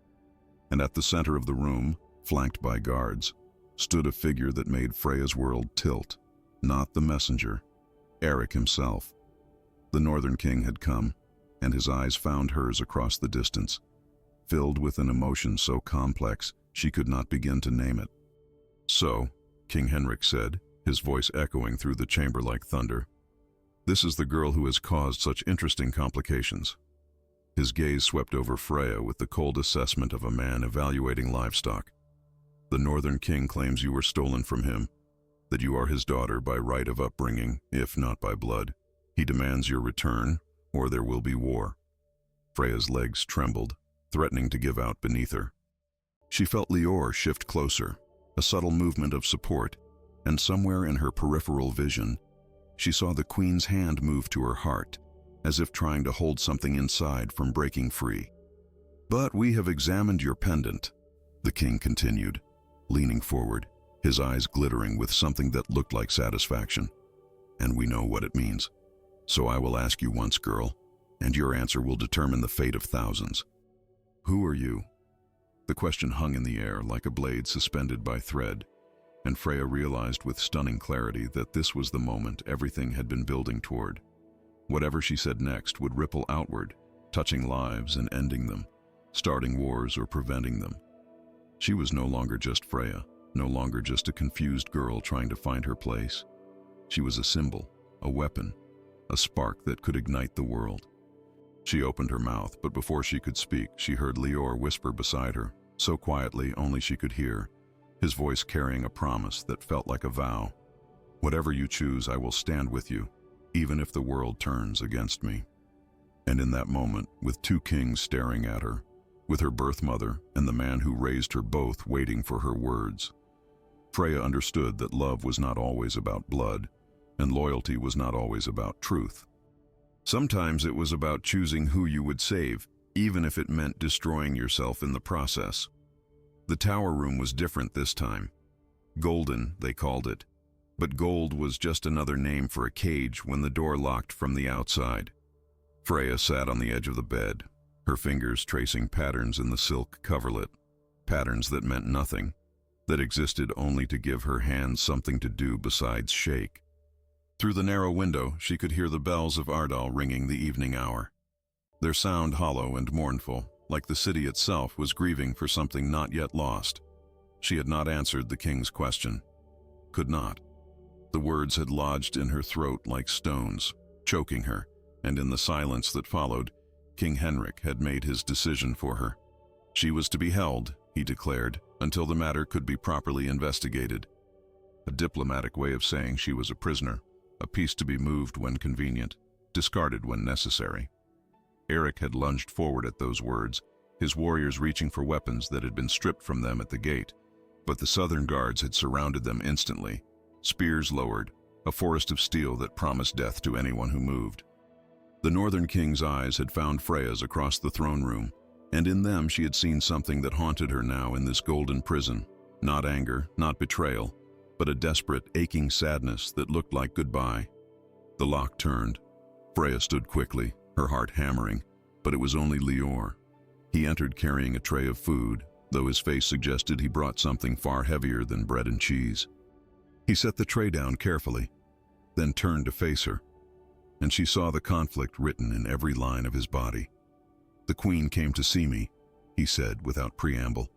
Speaker 1: And at the center of the room, flanked by guards, stood a figure that made Freya's world tilt. Not the messenger, Eirik himself. The Northern King had come, and his eyes found hers across the distance, filled with an emotion so complex she could not begin to name it. "So," King Henrik said, his voice echoing through the chamber like thunder, "this is the girl who has caused such interesting complications." His gaze swept over Freya with the cold assessment of a man evaluating livestock. "The Northern King claims you were stolen from him, that you are his daughter by right of upbringing, if not by blood. He demands your return, or there will be war." Freya's legs trembled, threatening to give out beneath her. She felt Leor shift closer, a subtle movement of support, and somewhere in her peripheral vision, she saw the queen's hand move to her heart, as if trying to hold something inside from breaking free. "But we have examined your pendant," the king continued, leaning forward, his eyes glittering with something that looked like satisfaction. "And we know what it means. So I will ask you once, girl, and your answer will determine the fate of thousands. Who are you?" The question hung in the air like a blade suspended by thread, and Freya realized with stunning clarity that this was the moment everything had been building toward. Whatever she said next would ripple outward, touching lives and ending them, starting wars or preventing them. She was no longer just Freya, no longer just a confused girl trying to find her place. She was a symbol, a weapon, a spark that could ignite the world. She opened her mouth, but before she could speak, she heard Lior whisper beside her, so quietly only she could hear, his voice carrying a promise that felt like a vow. "Whatever you choose, I will stand with you, even if the world turns against me." And in that moment, with two kings staring at her, with her birth mother and the man who raised her both waiting for her words, Freya understood that love was not always about blood, and loyalty was not always about truth. Sometimes it was about choosing who you would save, even if it meant destroying yourself in the process. The tower room was different this time. Golden, they called it. But gold was just another name for a cage when the door locked from the outside. Freya sat on the edge of the bed, her fingers tracing patterns in the silk coverlet, patterns that meant nothing, that existed only to give her hands something to do besides shake. Through the narrow window, she could hear the bells of Ardal ringing the evening hour. Their sound hollow and mournful, like the city itself was grieving for something not yet lost. She had not answered the king's question. Could not. The words had lodged in her throat like stones, choking her, and in the silence that followed, King Henrik had made his decision for her. She was to be held, he declared, until the matter could be properly investigated. A diplomatic way of saying she was a prisoner, a piece to be moved when convenient, discarded when necessary. Eric had lunged forward at those words, his warriors reaching for weapons that had been stripped from them at the gate, but the southern guards had surrounded them instantly, spears lowered, a forest of steel that promised death to anyone who moved. The northern king's eyes had found Freya's across the throne room, and in them she had seen something that haunted her now in this golden prison, not anger, not betrayal, but a desperate, aching sadness that looked like goodbye. The lock turned. Freya stood quickly, her heart hammering, but it was only Lior. He entered carrying a tray of food, though his face suggested he brought something far heavier than bread and cheese. He set the tray down carefully, then turned to face her, and she saw the conflict written in every line of his body. "The Queen came to see me," he said without preamble.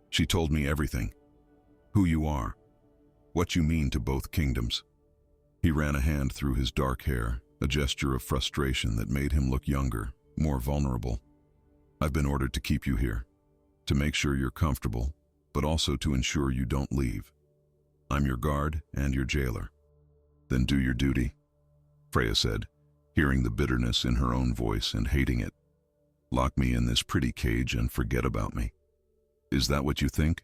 Speaker 1: "She told me everything. Who you are, what you mean to both kingdoms." He ran a hand through his dark hair, a gesture of frustration that made him look younger, more vulnerable. "I've been ordered to keep you here, to make sure you're comfortable, but also to ensure you don't leave. I'm your guard and your jailer." "Then do your duty," Freya said, hearing the bitterness in her own voice and hating it. "Lock me in this pretty cage and forget about me. Is that what you think?"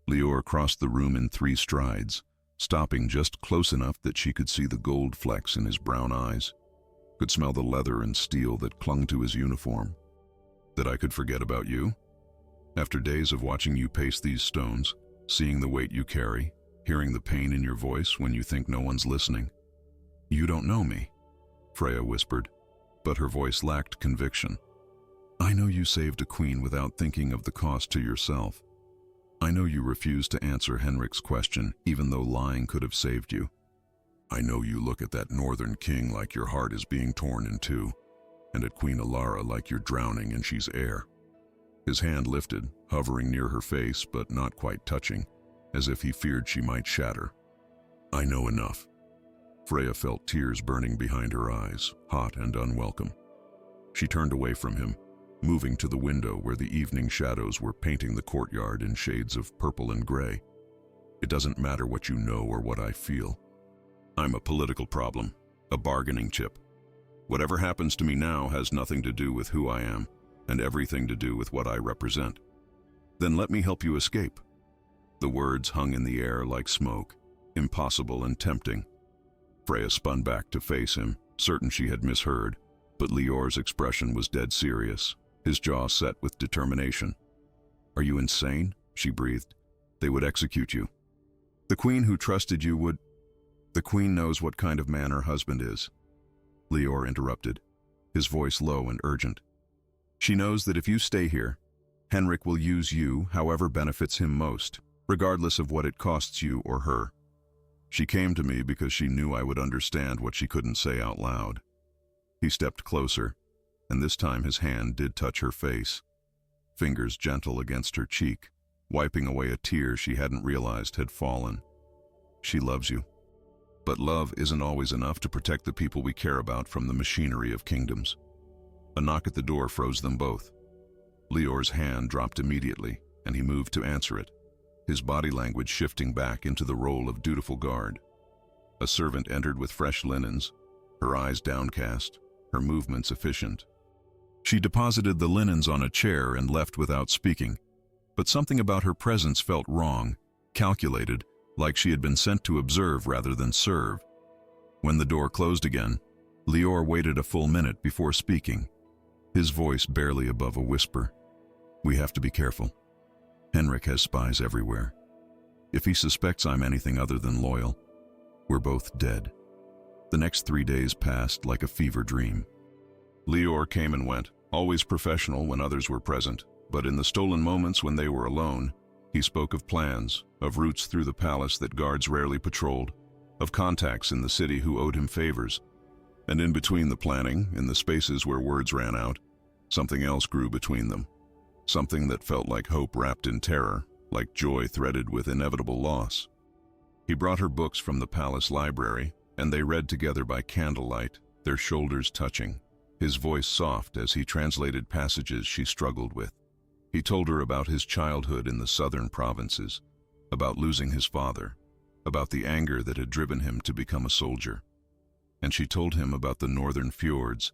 Speaker 1: Lior crossed the room in 3 strides, stopping just close enough that she could see the gold flecks in his brown eyes, could smell the leather and steel that clung to his uniform. "That I could forget about you? After days of watching you pace these stones, seeing the weight you carry, hearing the pain in your voice when you think no one's listening. You don't know me," Freya whispered, but her voice lacked conviction. "I know you saved a queen without thinking of the cost to yourself. I know you refused to answer Henrik's question, even though lying could have saved you. I know you look at that northern king like your heart is being torn in two, and at Queen Alara like you're drowning and she's air." His hand lifted, hovering near her face but not quite touching, as if he feared she might shatter. "I know enough." Freya felt tears burning behind her eyes, hot and unwelcome. She turned away from him, moving to the window where the evening shadows were painting the courtyard in shades of purple and gray. "It doesn't matter what you know or what I feel. I'm a political problem, a bargaining chip. Whatever happens to me now has nothing to do with who I am, and everything to do with what I represent. Then let me help you escape." The words hung in the air like smoke, impossible and tempting. Freya spun back to face him, certain she had misheard, but Lior's expression was dead serious, his jaw set with determination. "Are you insane?" she breathed. "They would execute you. The queen who trusted you would—" "The queen knows what kind of man her husband is," Lior interrupted, his voice low and urgent. "She knows that if you stay here, Henrik will use you however benefits him most. regardless of what it costs you or her. She came to me because she knew I would understand what she couldn't say out loud. He stepped closer, and this time his hand did touch her face, fingers gentle against her cheek, wiping away a tear she hadn't realized had fallen. She loves you. But love isn't always enough to protect the people we care about from the machinery of kingdoms. A knock at the door froze them both. Lior's hand dropped immediately, and he moved to answer it, his body language shifting back into the role of dutiful guard. A servant entered with fresh linens, her eyes downcast, her movements efficient. She deposited the linens on a chair and left without speaking, but something about her presence felt wrong, calculated, like she had been sent to observe rather than serve. When the door closed again, Lior waited a full minute before speaking, his voice barely above a whisper. "We have to be careful. Henrik has spies everywhere. If he suspects I'm anything other than loyal, we're both dead." The next 3 days passed like a fever dream. Lior came and went, always professional when others were present, but in the stolen moments when they were alone, he spoke of plans, of routes through the palace that guards rarely patrolled, of contacts in the city who owed him favors. And in between the planning, in the spaces where words ran out, something else grew between them. Something that felt like hope wrapped in terror, like joy threaded with inevitable loss. He brought her books from the palace library, and they read together by candlelight, their shoulders touching, his voice soft as he translated passages she struggled with. He told her about his childhood in the southern provinces, about losing his father, about the anger that had driven him to become a soldier. And she told him about the northern fjords,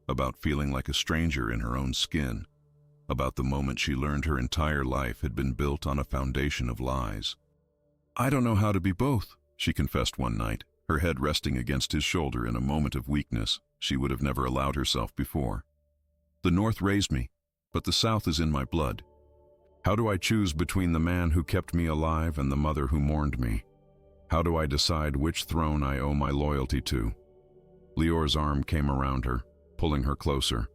Speaker 1: about feeling like a stranger in her own skin, about the moment she learned her entire life had been built on a foundation of lies. "I don't know how to be both," she confessed one night, her head resting against his shoulder in a moment of weakness she would have never allowed herself before. "The North raised me, but the South is in my blood. How do I choose between the man who kept me alive and the mother who mourned me? How do I decide which throne I owe my loyalty to?" Lior's arm came around her, pulling her closer,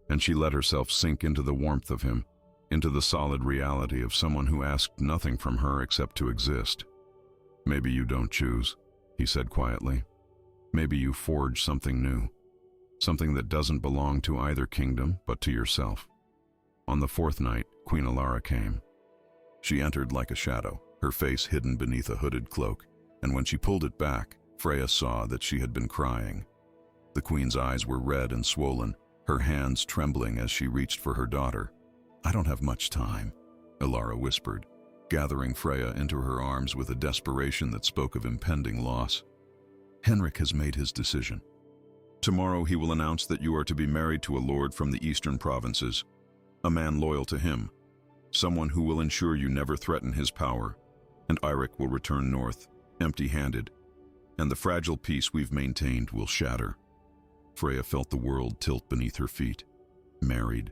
Speaker 1: and she let herself sink into the warmth of him, into the solid reality of someone who asked nothing from her except to exist. "Maybe you don't choose," he said quietly. "Maybe you forge something new, something that doesn't belong to either kingdom but to yourself." On the fourth night, Queen Alara came. She entered like a shadow, her face hidden beneath a hooded cloak, and when she pulled it back, Freya saw that she had been crying. The queen's eyes were red and swollen, her hands trembling as she reached for her daughter. "I don't have much time," Alara whispered, gathering Freya into her arms with a desperation that spoke of impending loss. "Henrik has made his decision. Tomorrow he will announce that you are to be married to a lord from the eastern provinces, a man loyal to him, someone who will ensure you never threaten his power, and Eirik will return north, empty-handed, and the fragile peace we've maintained will shatter." Freya felt the world tilt beneath her feet. Married,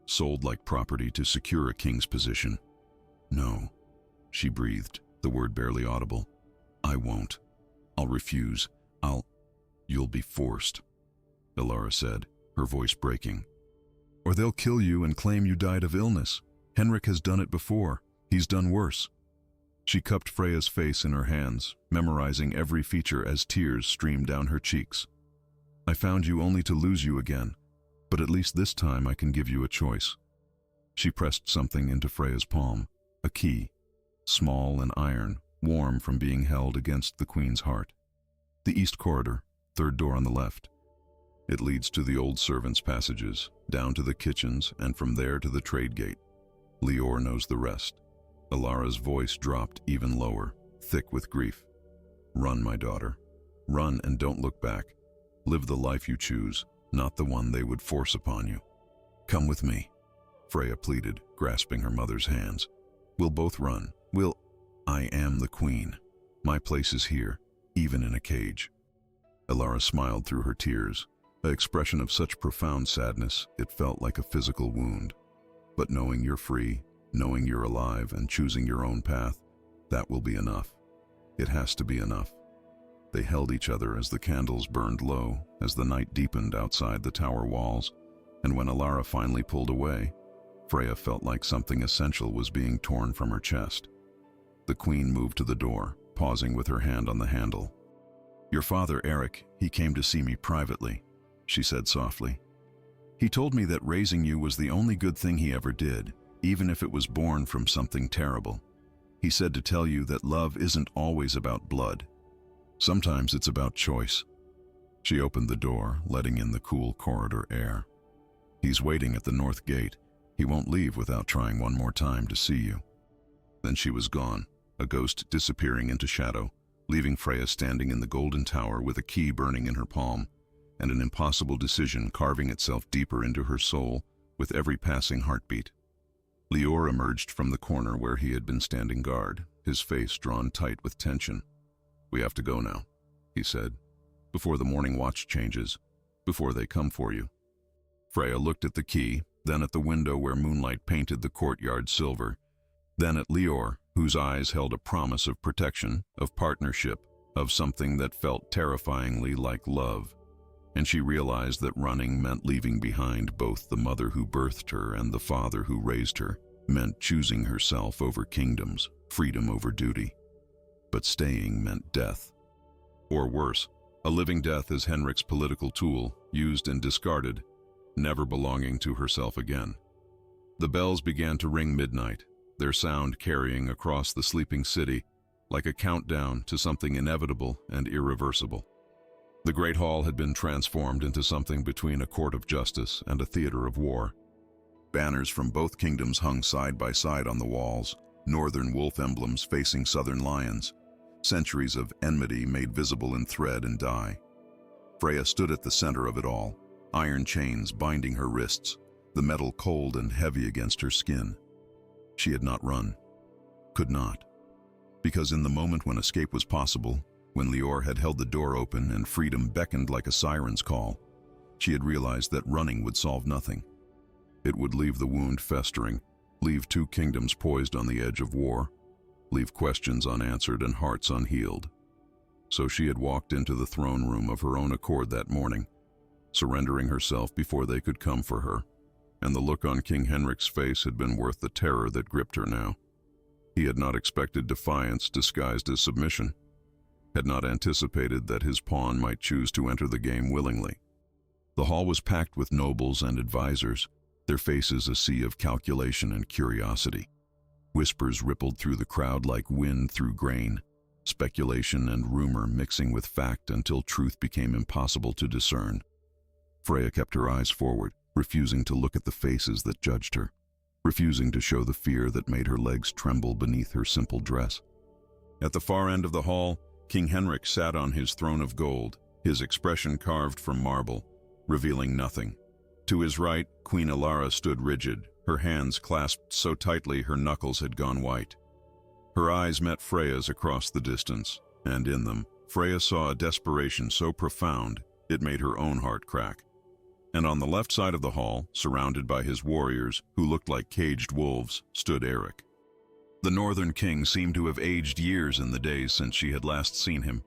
Speaker 1: sold like property to secure a king's position. "No," she breathed, the word barely audible. "I won't. I'll refuse. You'll be forced," Alara said, her voice breaking. "Or they'll kill you and claim you died of illness. Henrik has done it before. He's done worse." She cupped Freya's face in her hands, memorizing every feature as tears streamed down her cheeks. "I found you only to lose you again, but at least this time I can give you a choice." She pressed something into Freya's palm, a key, small and iron, warm from being held against the queen's heart. "The east corridor, third door on the left. It leads to the old servants' passages, down to the kitchens, and from there to the trade gate. Lior knows the rest." Alara's voice dropped even lower, thick with grief. "Run, my daughter. Run and don't look back. Live the life you choose, not the one they would force upon you. Come with me," Freya pleaded, grasping her mother's hands. "We'll both run. I am the queen. My place is here, even in a cage." Alara smiled through her tears, an expression of such profound sadness it felt like a physical wound. "But knowing you're free, knowing you're alive and choosing your own path, that will be enough. It has to be enough." They held each other as the candles burned low, as the night deepened outside the tower walls, and when Alara finally pulled away, Freya felt like something essential was being torn from her chest. The queen moved to the door, pausing with her hand on the handle. "Your father, Eric, he came to see me privately," she said softly. "He told me that raising you was the only good thing he ever did, even if it was born from something terrible. He said to tell you that love isn't always about blood. Sometimes it's about choice." She opened the door, letting in the cool corridor air. "He's waiting at the north gate. He won't leave without trying one more time to see you." Then she was gone, a ghost disappearing into shadow, leaving Freya standing in the golden tower with a key burning in her palm, and an impossible decision carving itself deeper into her soul with every passing heartbeat. Lior emerged from the corner where he had been standing guard, his face drawn tight with tension. "We have to go now," he said, "before the morning watch changes, before they come for you." Freya looked at the key, then at the window where moonlight painted the courtyard silver, then at Lior, whose eyes held a promise of protection, of partnership, of something that felt terrifyingly like love. And she realized that running meant leaving behind both the mother who birthed her and the father who raised her, meant choosing herself over kingdoms, freedom over duty. But staying meant death. Or worse, a living death as Henrik's political tool, used and discarded, never belonging to herself again. The bells began to ring midnight, their sound carrying across the sleeping city like a countdown to something inevitable and irreversible. The great hall had been transformed into something between a court of justice and a theater of war. Banners from both kingdoms hung side by side on the walls, northern wolf emblems facing southern lions, centuries of enmity made visible in thread and dye. Freya stood at the center of it all, iron chains binding her wrists, the metal cold and heavy against her skin. She had not run, could not, because in the moment when escape was possible, when Lior had held the door open and freedom beckoned like a siren's call, she had realized that running would solve nothing. It would leave the wound festering, leave two kingdoms poised on the edge of war, leave questions unanswered and hearts unhealed. So she had walked into the throne room of her own accord that morning, surrendering herself before they could come for her, and the look on King Henrik's face had been worth the terror that gripped her now. He had not expected defiance disguised as submission, had not anticipated that his pawn might choose to enter the game willingly. The hall was packed with nobles and advisors, their faces a sea of calculation and curiosity. Whispers rippled through the crowd like wind through grain, speculation and rumor mixing with fact until truth became impossible to discern. Freya kept her eyes forward, refusing to look at the faces that judged her, refusing to show the fear that made her legs tremble beneath her simple dress. At the far end of the hall, King Henrik sat on his throne of gold, his expression carved from marble, revealing nothing. To his right, Queen Elara stood rigid, her hands clasped so tightly her knuckles had gone white. Her eyes met Freya's across the distance, and in them, Freya saw a desperation so profound it made her own heart crack. And on the left side of the hall, surrounded by his warriors, who looked like caged wolves, stood Eric. The Northern King seemed to have aged years in the days since she had last seen him.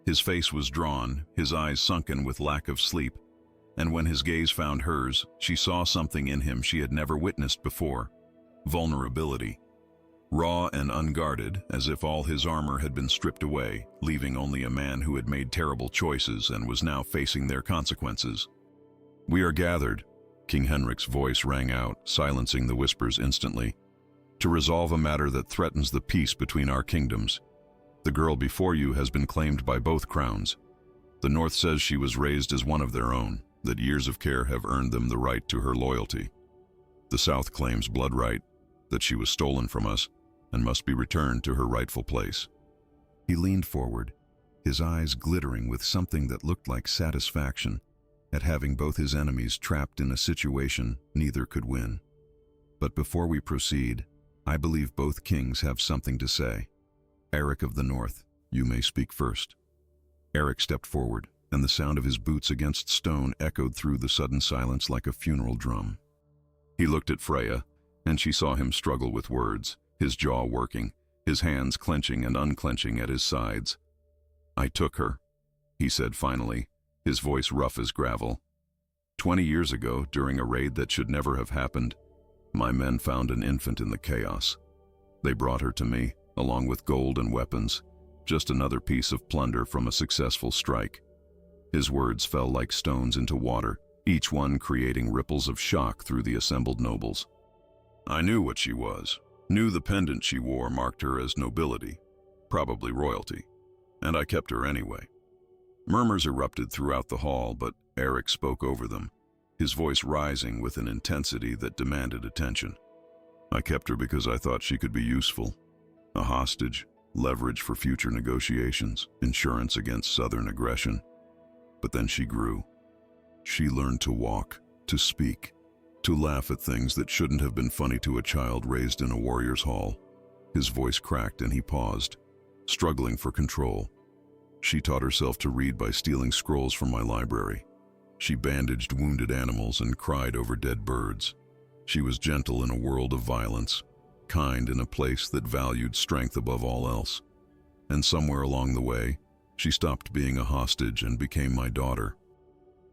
Speaker 1: His face was drawn, his eyes sunken with lack of sleep, and when his gaze found hers, she saw something in him she had never witnessed before: vulnerability. Raw and unguarded, as if all his armor had been stripped away, leaving only a man who had made terrible choices and was now facing their consequences. "We are gathered," King Henrik's voice rang out, silencing the whispers instantly, "to resolve a matter that threatens the peace between our kingdoms. The girl before you has been claimed by both crowns. The North says she was raised as one of their own, that years of care have earned them the right to her loyalty. The South claims blood right, that she was stolen from us and must be returned to her rightful place." He leaned forward, his eyes glittering with something that looked like satisfaction at having both his enemies trapped in a situation neither could win. "But before we proceed, I believe both kings have something to say. Eric of the North, you may speak first." Eric stepped forward, and the sound of his boots against stone echoed through the sudden silence like a funeral drum. He looked at Freya, and she saw him struggle with words, his jaw working, his hands clenching and unclenching at his sides. "I took her," he said finally, his voice rough as gravel. 20 years ago, during a raid that should never have happened, my men found an infant in the chaos. They brought her to me, along with gold and weapons, just another piece of plunder from a successful strike. His words fell like stones into water, each one creating ripples of shock through the assembled nobles. I knew what she was, knew the pendant she wore marked her as nobility, probably royalty, and I kept her anyway. Murmurs erupted throughout the hall, but Eric spoke over them, his voice rising with an intensity that demanded attention. I kept her because I thought she could be useful. A hostage, leverage for future negotiations, insurance against southern aggression. But then she grew. She learned to walk, to speak, to laugh at things that shouldn't have been funny to a child raised in a warrior's hall. His voice cracked and he paused, struggling for control. She taught herself to read by stealing scrolls from my library. She bandaged wounded animals and cried over dead birds. She was gentle in a world of violence, kind in a place that valued strength above all else. And somewhere along the way, she stopped being a hostage and became my daughter.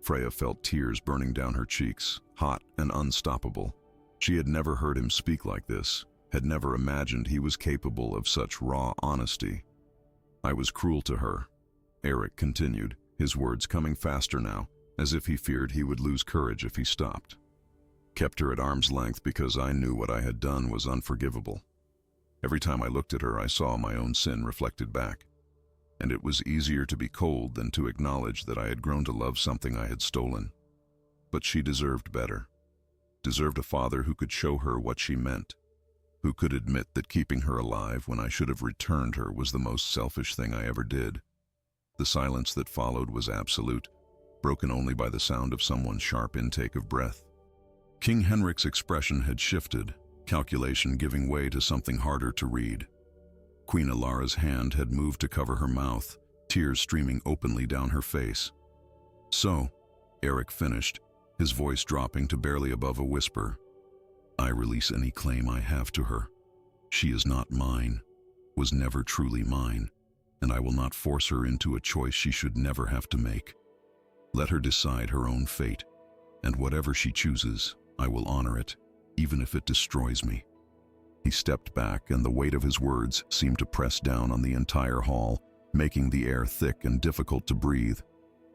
Speaker 1: Freya felt tears burning down her cheeks, hot and unstoppable. She had never heard him speak like this, had never imagined he was capable of such raw honesty. I was cruel to her, Eric continued, his words coming faster now, as if he feared he would lose courage if he stopped. Kept her at arm's length because I knew what I had done was unforgivable. Every time I looked at her, I saw my own sin reflected back. And it was easier to be cold than to acknowledge that I had grown to love something I had stolen. But she deserved better. Deserved a father who could show her what she meant, who could admit that keeping her alive when I should have returned her was the most selfish thing I ever did. The silence that followed was absolute, broken only by the sound of someone's sharp intake of breath. King Henrik's expression had shifted, calculation giving way to something harder to read. Queen Alara's hand had moved to cover her mouth, tears streaming openly down her face. So, Eric finished, his voice dropping to barely above a whisper, I release any claim I have to her. She is not mine, was never truly mine, and I will not force her into a choice she should never have to make. Let her decide her own fate, and whatever she chooses, I will honor it, even if it destroys me. He stepped back, and the weight of his words seemed to press down on the entire hall, making the air thick and difficult to breathe.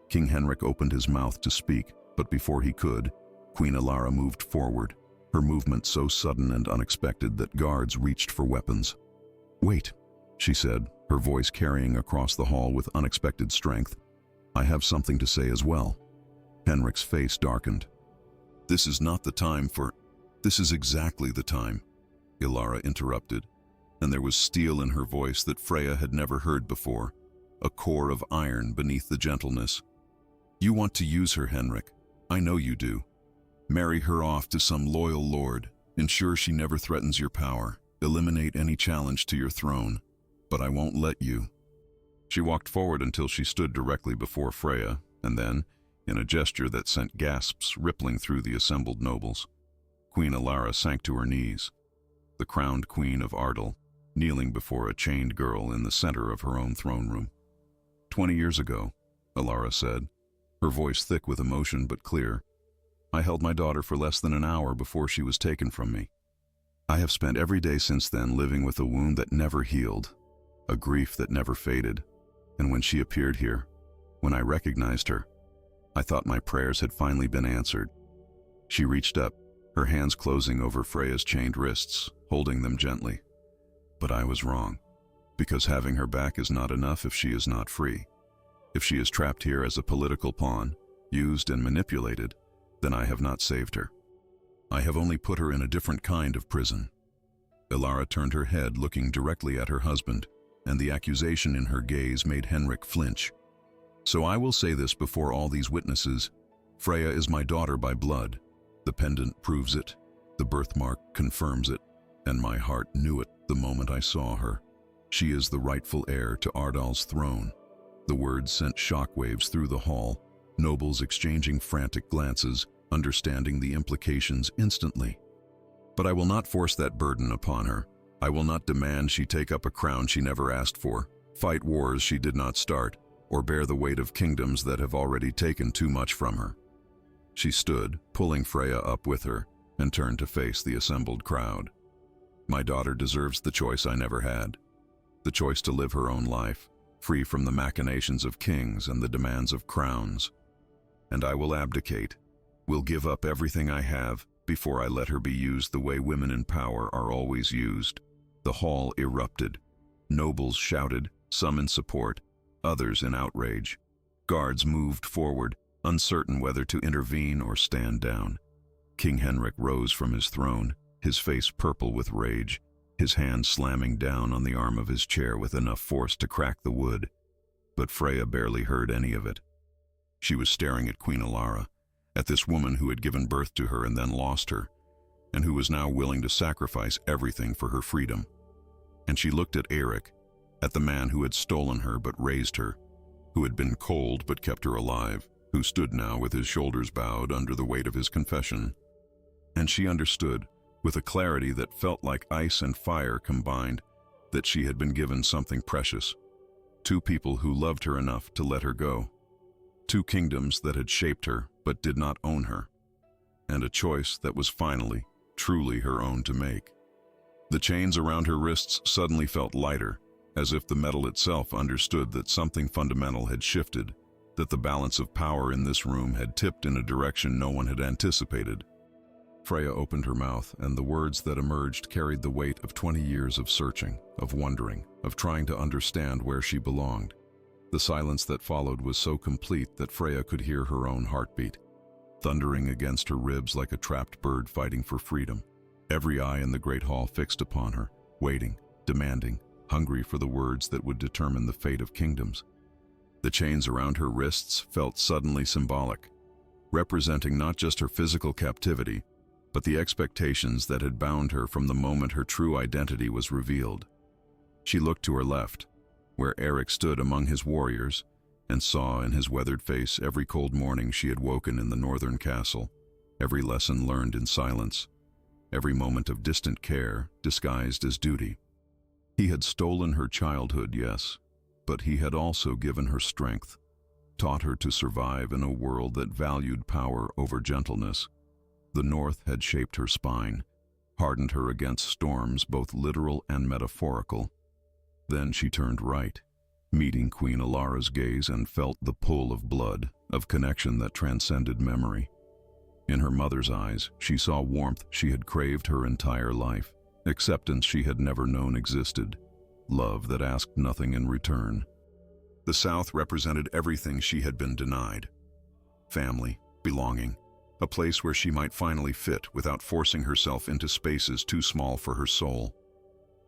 Speaker 1: King Henrik opened his mouth to speak, but before he could, Queen Alara moved forward, her movement so sudden and unexpected that guards reached for weapons. Wait, she said, her voice carrying across the hall with unexpected strength. I have something to say as well. Henrik's face darkened. This is not the time for... This is exactly the time, Alara interrupted, and there was steel in her voice that Freya had never heard before, a core of iron beneath the gentleness. You want to use her, Henrik. I know you do. Marry her off to some loyal lord, ensure she never threatens your power, eliminate any challenge to your throne, but I won't let you. She walked forward until she stood directly before Freya, and then, in a gesture that sent gasps rippling through the assembled nobles, Queen Alara sank to her knees, the crowned queen of Ardal, kneeling before a chained girl in the center of her own throne room. 20 years ago, Alara said, her voice thick with emotion but clear, I held my daughter for less than an hour before she was taken from me. I have spent every day since then living with a wound that never healed, a grief that never faded, and when she appeared here, when I recognized her, I thought my prayers had finally been answered. She reached up, her hands closing over Freya's chained wrists, holding them gently. But I was wrong, because having her back is not enough if she is not free. If she is trapped here as a political pawn, used and manipulated, then I have not saved her. I have only put her in a different kind of prison. Alara turned her head, looking directly at her husband, and the accusation in her gaze made Henrik flinch. So I will say this before all these witnesses. Freya is my daughter by blood. The pendant proves it, the birthmark confirms it, and my heart knew it the moment I saw her. She is the rightful heir to Ardal's throne. The words sent shockwaves through the hall, nobles exchanging frantic glances, understanding the implications instantly. But I will not force that burden upon her. I will not demand she take up a crown she never asked for, fight wars she did not start, or bear the weight of kingdoms that have already taken too much from her. She stood, pulling Freya up with her, and turned to face the assembled crowd. My daughter deserves the choice I never had. the choice to live her own life, free from the machinations of kings and the demands of crowns. And I will abdicate, will give up everything I have before I let her be used the way women in power are always used. The hall erupted. Nobles shouted, some in support, others in outrage. Guards moved forward, uncertain whether to intervene or stand down. King Henrik rose from his throne, his face purple with rage, his hand slamming down on the arm of his chair with enough force to crack the wood. But Freya barely heard any of it. She was staring at Queen Alara, at this woman who had given birth to her and then lost her, and who was now willing to sacrifice everything for her freedom. And she looked at Eirik, at the man who had stolen her but raised her, who had been cold but kept her alive, who stood now with his shoulders bowed under the weight of his confession. And she understood, with a clarity that felt like ice and fire combined, that she had been given something precious. Two people who loved her enough to let her go. Two kingdoms that had shaped her but did not own her. And a choice that was finally, truly her own to make. The chains around her wrists suddenly felt lighter, as if the metal itself understood that something fundamental had shifted, that the balance of power in this room had tipped in a direction no one had anticipated. Freya opened her mouth, and the words that emerged carried the weight of 20 years of searching, of wondering, of trying to understand where she belonged. The silence that followed was so complete that Freya could hear her own heartbeat, thundering against her ribs like a trapped bird fighting for freedom. Every eye in the great hall fixed upon her, waiting, demanding, hungry for the words that would determine the fate of kingdoms. The chains around her wrists felt suddenly symbolic, representing not just her physical captivity, but the expectations that had bound her from the moment her true identity was revealed. She looked to her left, where Eirik stood among his warriors, and saw in his weathered face every cold morning she had woken in the northern castle, every lesson learned in silence, every moment of distant care disguised as duty. He had stolen her childhood, yes, but he had also given her strength, taught her to survive in a world that valued power over gentleness. The North had shaped her spine, hardened her against storms both literal and metaphorical. Then she turned right, meeting Queen Alara's gaze, and felt the pull of blood, of connection that transcended memory. In her mother's eyes, she saw warmth she had craved her entire life, acceptance she had never known existed, love that asked nothing in return. The South represented everything she had been denied. Family, belonging, a place where she might finally fit without forcing herself into spaces too small for her soul.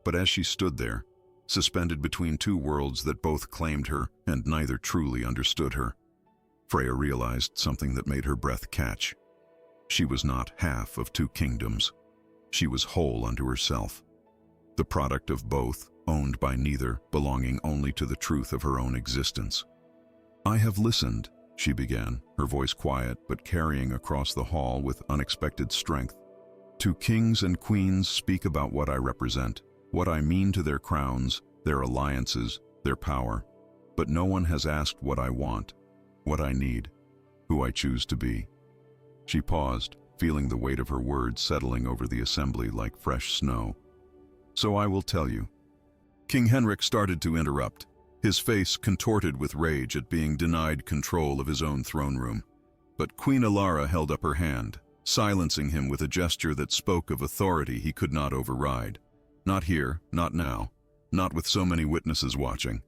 Speaker 1: But as she stood there, suspended between two worlds that both claimed her and neither truly understood her, Freya realized something that made her breath catch. She was not half of two kingdoms. She was whole unto herself, the product of both, owned by neither, belonging only to the truth of her own existence. "I have listened," she began, her voice quiet but carrying across the hall with unexpected strength. "To kings and queens speak about what I represent, what I mean to their crowns, their alliances, their power. But no one has asked what I want, what I need, who I choose to be." She paused, feeling the weight of her words settling over the assembly like fresh snow. "So I will tell you." King Henrik started to interrupt, his face contorted with rage at being denied control of his own throne room. But Queen Alara held up her hand, silencing him with a gesture that spoke of authority he could not override. "Not here, not now, not with so many witnesses watching."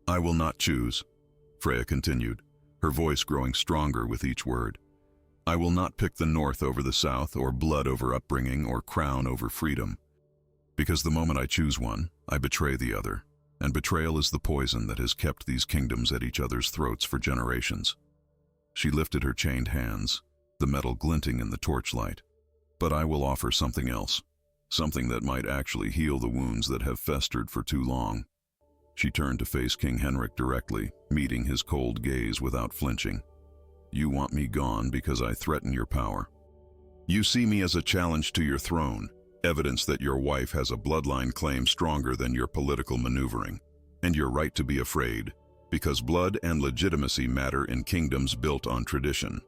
Speaker 1: "I will not choose," Freya continued, her voice growing stronger with each word. "I will not pick the North over the South, or blood over upbringing, or crown over freedom. Because the moment I choose one, I betray the other, and betrayal is the poison that has kept these kingdoms at each other's throats for generations." She lifted her chained hands, the metal glinting in the torchlight. "But I will offer something else, something that might actually heal the wounds that have festered for too long." She turned to face King Henrik directly, meeting his cold gaze without flinching. "You want me gone because I threaten your power. You see me as a challenge to your throne, evidence that your wife has a bloodline claim stronger than your political maneuvering, and your right to be afraid, because blood and legitimacy matter in kingdoms built on tradition."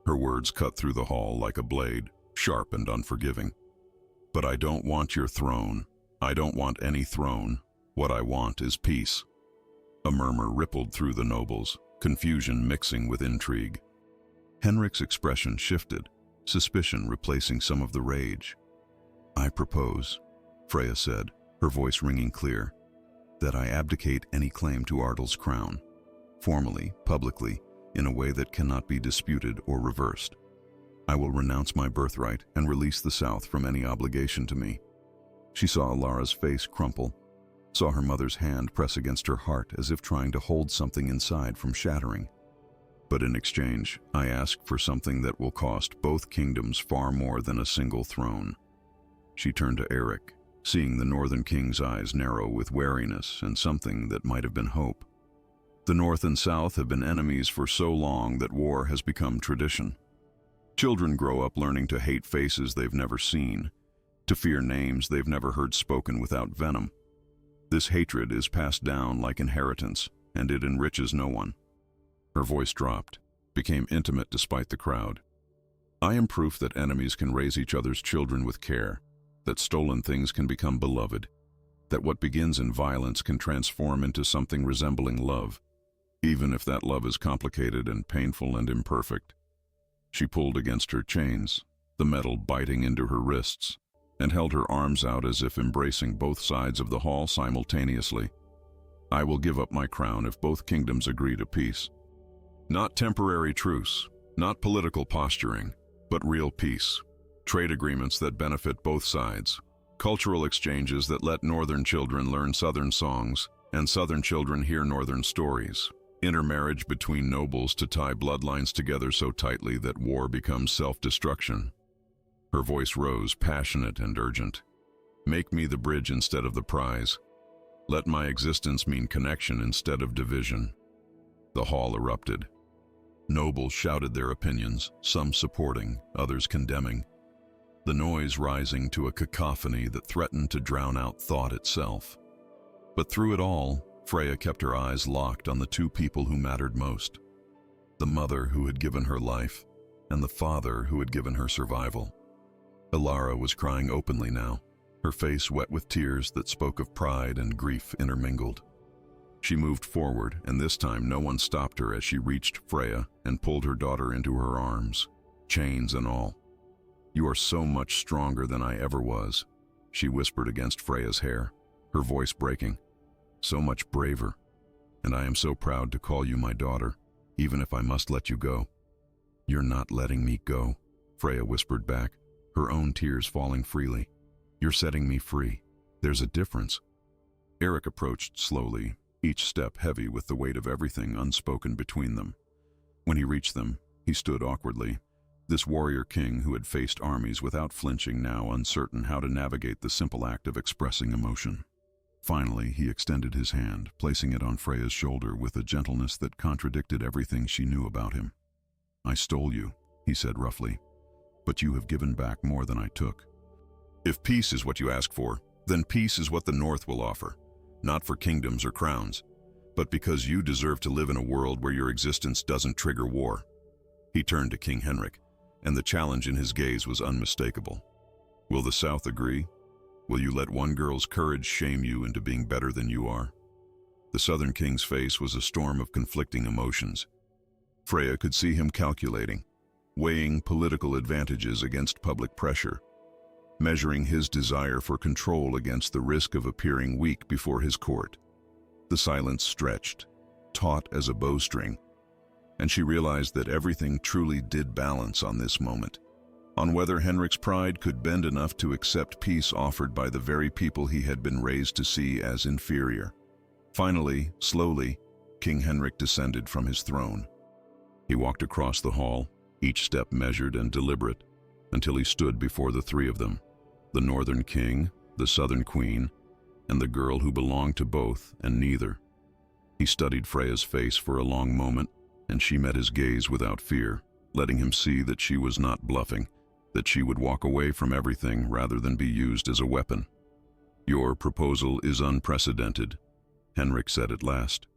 Speaker 1: Her words cut through the hall like a blade, sharp and unforgiving. "But I don't want your throne. I don't want any throne. What I want is peace." A murmur rippled through the nobles, confusion mixing with intrigue. Henrik's expression shifted, suspicion replacing some of the rage. "I propose," Freya said, her voice ringing clear, "that I abdicate any claim to Ardal's crown, formally, publicly, in a way that cannot be disputed or reversed. I will renounce my birthright and release the South from any obligation to me." She saw Alara's face crumple, saw her mother's hand press against her heart as if trying to hold something inside from shattering. "But in exchange, I ask for something that will cost both kingdoms far more than a single throne." She turned to Eric, seeing the Northern King's eyes narrow with wariness and something that might have been hope. The North and South have been enemies for so long that war has become tradition. Children grow up learning to hate faces they've never seen, to fear names they've never heard spoken without venom. This hatred is passed down like inheritance, and it enriches no one. Her voice dropped, became intimate despite the crowd. "I am proof that enemies can raise each other's children with care, that stolen things can become beloved, that what begins in violence can transform into something resembling love, even if that love is complicated and painful and imperfect." She pulled against her chains, the metal biting into her wrists, and held her arms out as if embracing both sides of the hall simultaneously. "I will give up my crown if both kingdoms agree to peace. Not temporary truce, not political posturing, but real peace. Trade agreements that benefit both sides. Cultural exchanges that let Northern children learn Southern songs, and Southern children hear Northern stories. Intermarriage between nobles to tie bloodlines together so tightly that war becomes self-destruction." Her voice rose, passionate and urgent. "Make me the bridge instead of the prize. Let my existence mean connection instead of division." The hall erupted. Nobles shouted their opinions, some supporting, others condemning, the noise rising to a cacophony that threatened to drown out thought itself. But through it all, Freya kept her eyes locked on the two people who mattered most: the mother who had given her life, and the father who had given her survival. Alara was crying openly now, her face wet with tears that spoke of pride and grief intermingled. She moved forward, and this time no one stopped her as she reached Freya and pulled her daughter into her arms, chains and all. "You are so much stronger than I ever was," she whispered against Freya's hair, her voice breaking. "So much braver, and I am so proud to call you my daughter, even if I must let you go." "You're not letting me go," Freya whispered back, her own tears falling freely. "You're setting me free. There's a difference." Eric approached slowly, each step heavy with the weight of everything unspoken between them. When he reached them, he stood awkwardly, this warrior king who had faced armies without flinching, now uncertain how to navigate the simple act of expressing emotion. Finally, he extended his hand, placing it on Freya's shoulder with a gentleness that contradicted everything she knew about him. "I stole you," he said roughly, "but you have given back more than I took. If peace is what you ask for, then peace is what the North will offer, not for kingdoms or crowns, but because you deserve to live in a world where your existence doesn't trigger war." He turned to King Henrik, and the challenge in his gaze was unmistakable. "Will the South agree? Will you let one girl's courage shame you into being better than you are?" The Southern King's face was a storm of conflicting emotions. Freya could see him calculating, weighing political advantages against public pressure, measuring his desire for control against the risk of appearing weak before his court. The silence stretched, taut as a bowstring, and she realized that everything truly did balance on this moment, on whether Henrik's pride could bend enough to accept peace offered by the very people he had been raised to see as inferior. Finally, slowly, King Henrik descended from his throne. He walked across the hall, each step measured and deliberate, until he stood before the three of them: the Northern King, the Southern Queen, and the girl who belonged to both and neither. He studied Freya's face for a long moment, and she met his gaze without fear, letting him see that she was not bluffing, that she would walk away from everything rather than be used as a weapon. "Your proposal is unprecedented," Henrik said at last.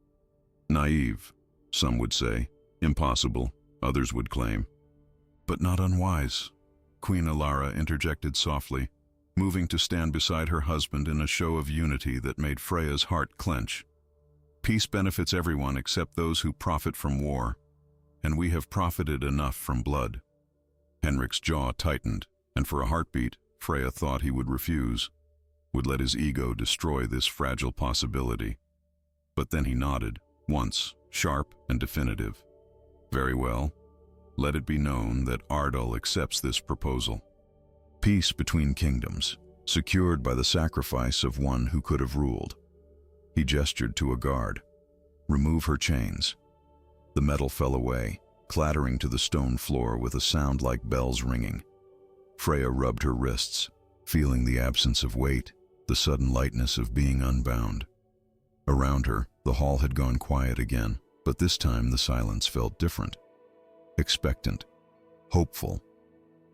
Speaker 1: "Naive, some would say. Impossible, others would claim. But not unwise," Queen Alara interjected softly, moving to stand beside her husband in a show of unity that made Freya's heart clench. Peace benefits everyone except those who profit from war, and we have profited enough from blood. Henrik's jaw tightened, and for a heartbeat, Freya thought he would refuse, would let his ego destroy this fragile possibility. But then he nodded, once, sharp and definitive. Very well. Let it be known that Ardal accepts this proposal. Peace between kingdoms, secured by the sacrifice of one who could have ruled. He gestured to a guard. Remove her chains. The metal fell away, clattering to the stone floor with a sound like bells ringing. Freya rubbed her wrists, feeling the absence of weight, the sudden lightness of being unbound. Around her, the hall had gone quiet again, but this time the silence felt different. Expectant, hopeful,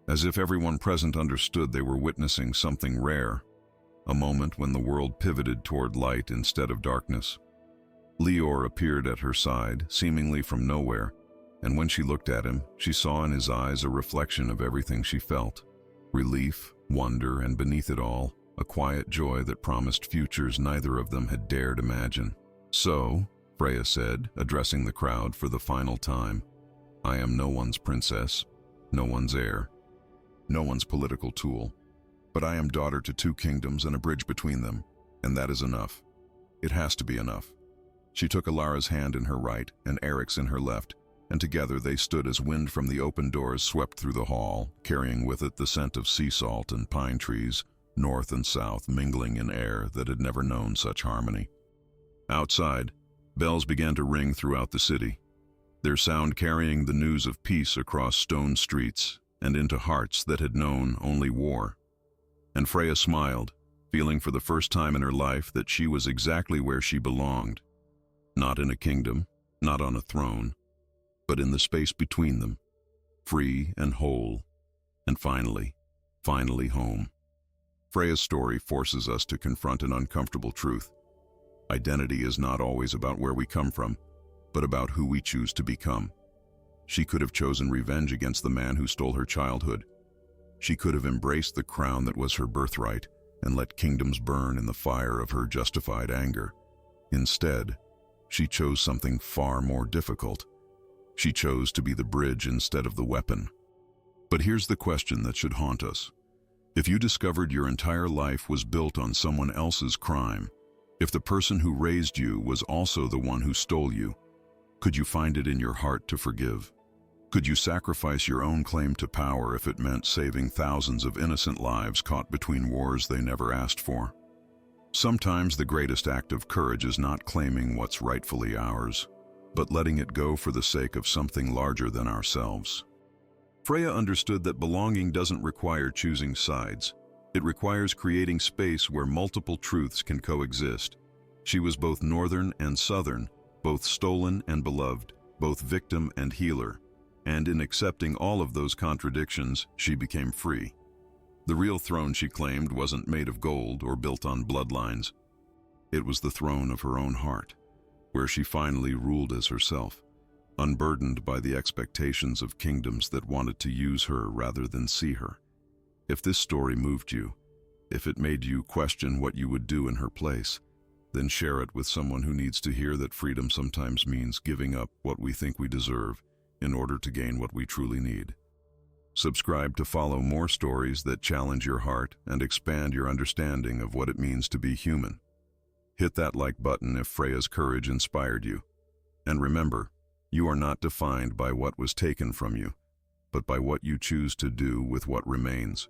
Speaker 1: as if everyone present understood they were witnessing something rare, a moment when the world pivoted toward light instead of darkness. Leor appeared at her side, seemingly from nowhere, and when she looked at him, she saw in his eyes a reflection of everything she felt. Relief, wonder, and beneath it all, a quiet joy that promised futures neither of them had dared imagine. So, Freya said, addressing the crowd for the final time, I am no one's princess, no one's heir, no one's political tool, but I am daughter to 2 kingdoms and a bridge between them, and that is enough. It has to be enough. She took Alara's hand in her right and Eric's in her left, and together they stood as wind from the open doors swept through the hall, carrying with it the scent of sea salt and pine trees, north and south mingling in air that had never known such harmony. Outside, bells began to ring throughout the city, their sound carrying the news of peace across stone streets and into hearts that had known only war. And Freya smiled, feeling for the first time in her life that she was exactly where she belonged. Not in a kingdom, not on a throne, but in the space between them, free and whole, and finally home. Freya's story forces us to confront an uncomfortable truth. Identity is not always about where we come from, but about who we choose to become. She could have chosen revenge against the man who stole her childhood. She could have embraced the crown that was her birthright and let kingdoms burn in the fire of her justified anger. Instead, she chose something far more difficult. She chose to be the bridge instead of the weapon. But here's the question that should haunt us. If you discovered your entire life was built on someone else's crime, if the person who raised you was also the one who stole you, could you find it in your heart to forgive? Could you sacrifice your own claim to power if it meant saving thousands of innocent lives caught between wars they never asked for? Sometimes the greatest act of courage is not claiming what's rightfully ours, but letting it go for the sake of something larger than ourselves. Freya understood that belonging doesn't require choosing sides. It requires creating space where multiple truths can coexist. She was both northern and southern, both stolen and beloved, both victim and healer. And in accepting all of those contradictions, she became free. The real throne she claimed wasn't made of gold or built on bloodlines. It was the throne of her own heart, where she finally ruled as herself, unburdened by the expectations of kingdoms that wanted to use her rather than see her. If this story moved you, if it made you question what you would do in her place, then share it with someone who needs to hear that freedom sometimes means giving up what we think we deserve in order to gain what we truly need. Subscribe to follow more stories that challenge your heart and expand your understanding of what it means to be human. Hit that like button if Freya's courage inspired you. And remember, you are not defined by what was taken from you, but by what you choose to do with what remains.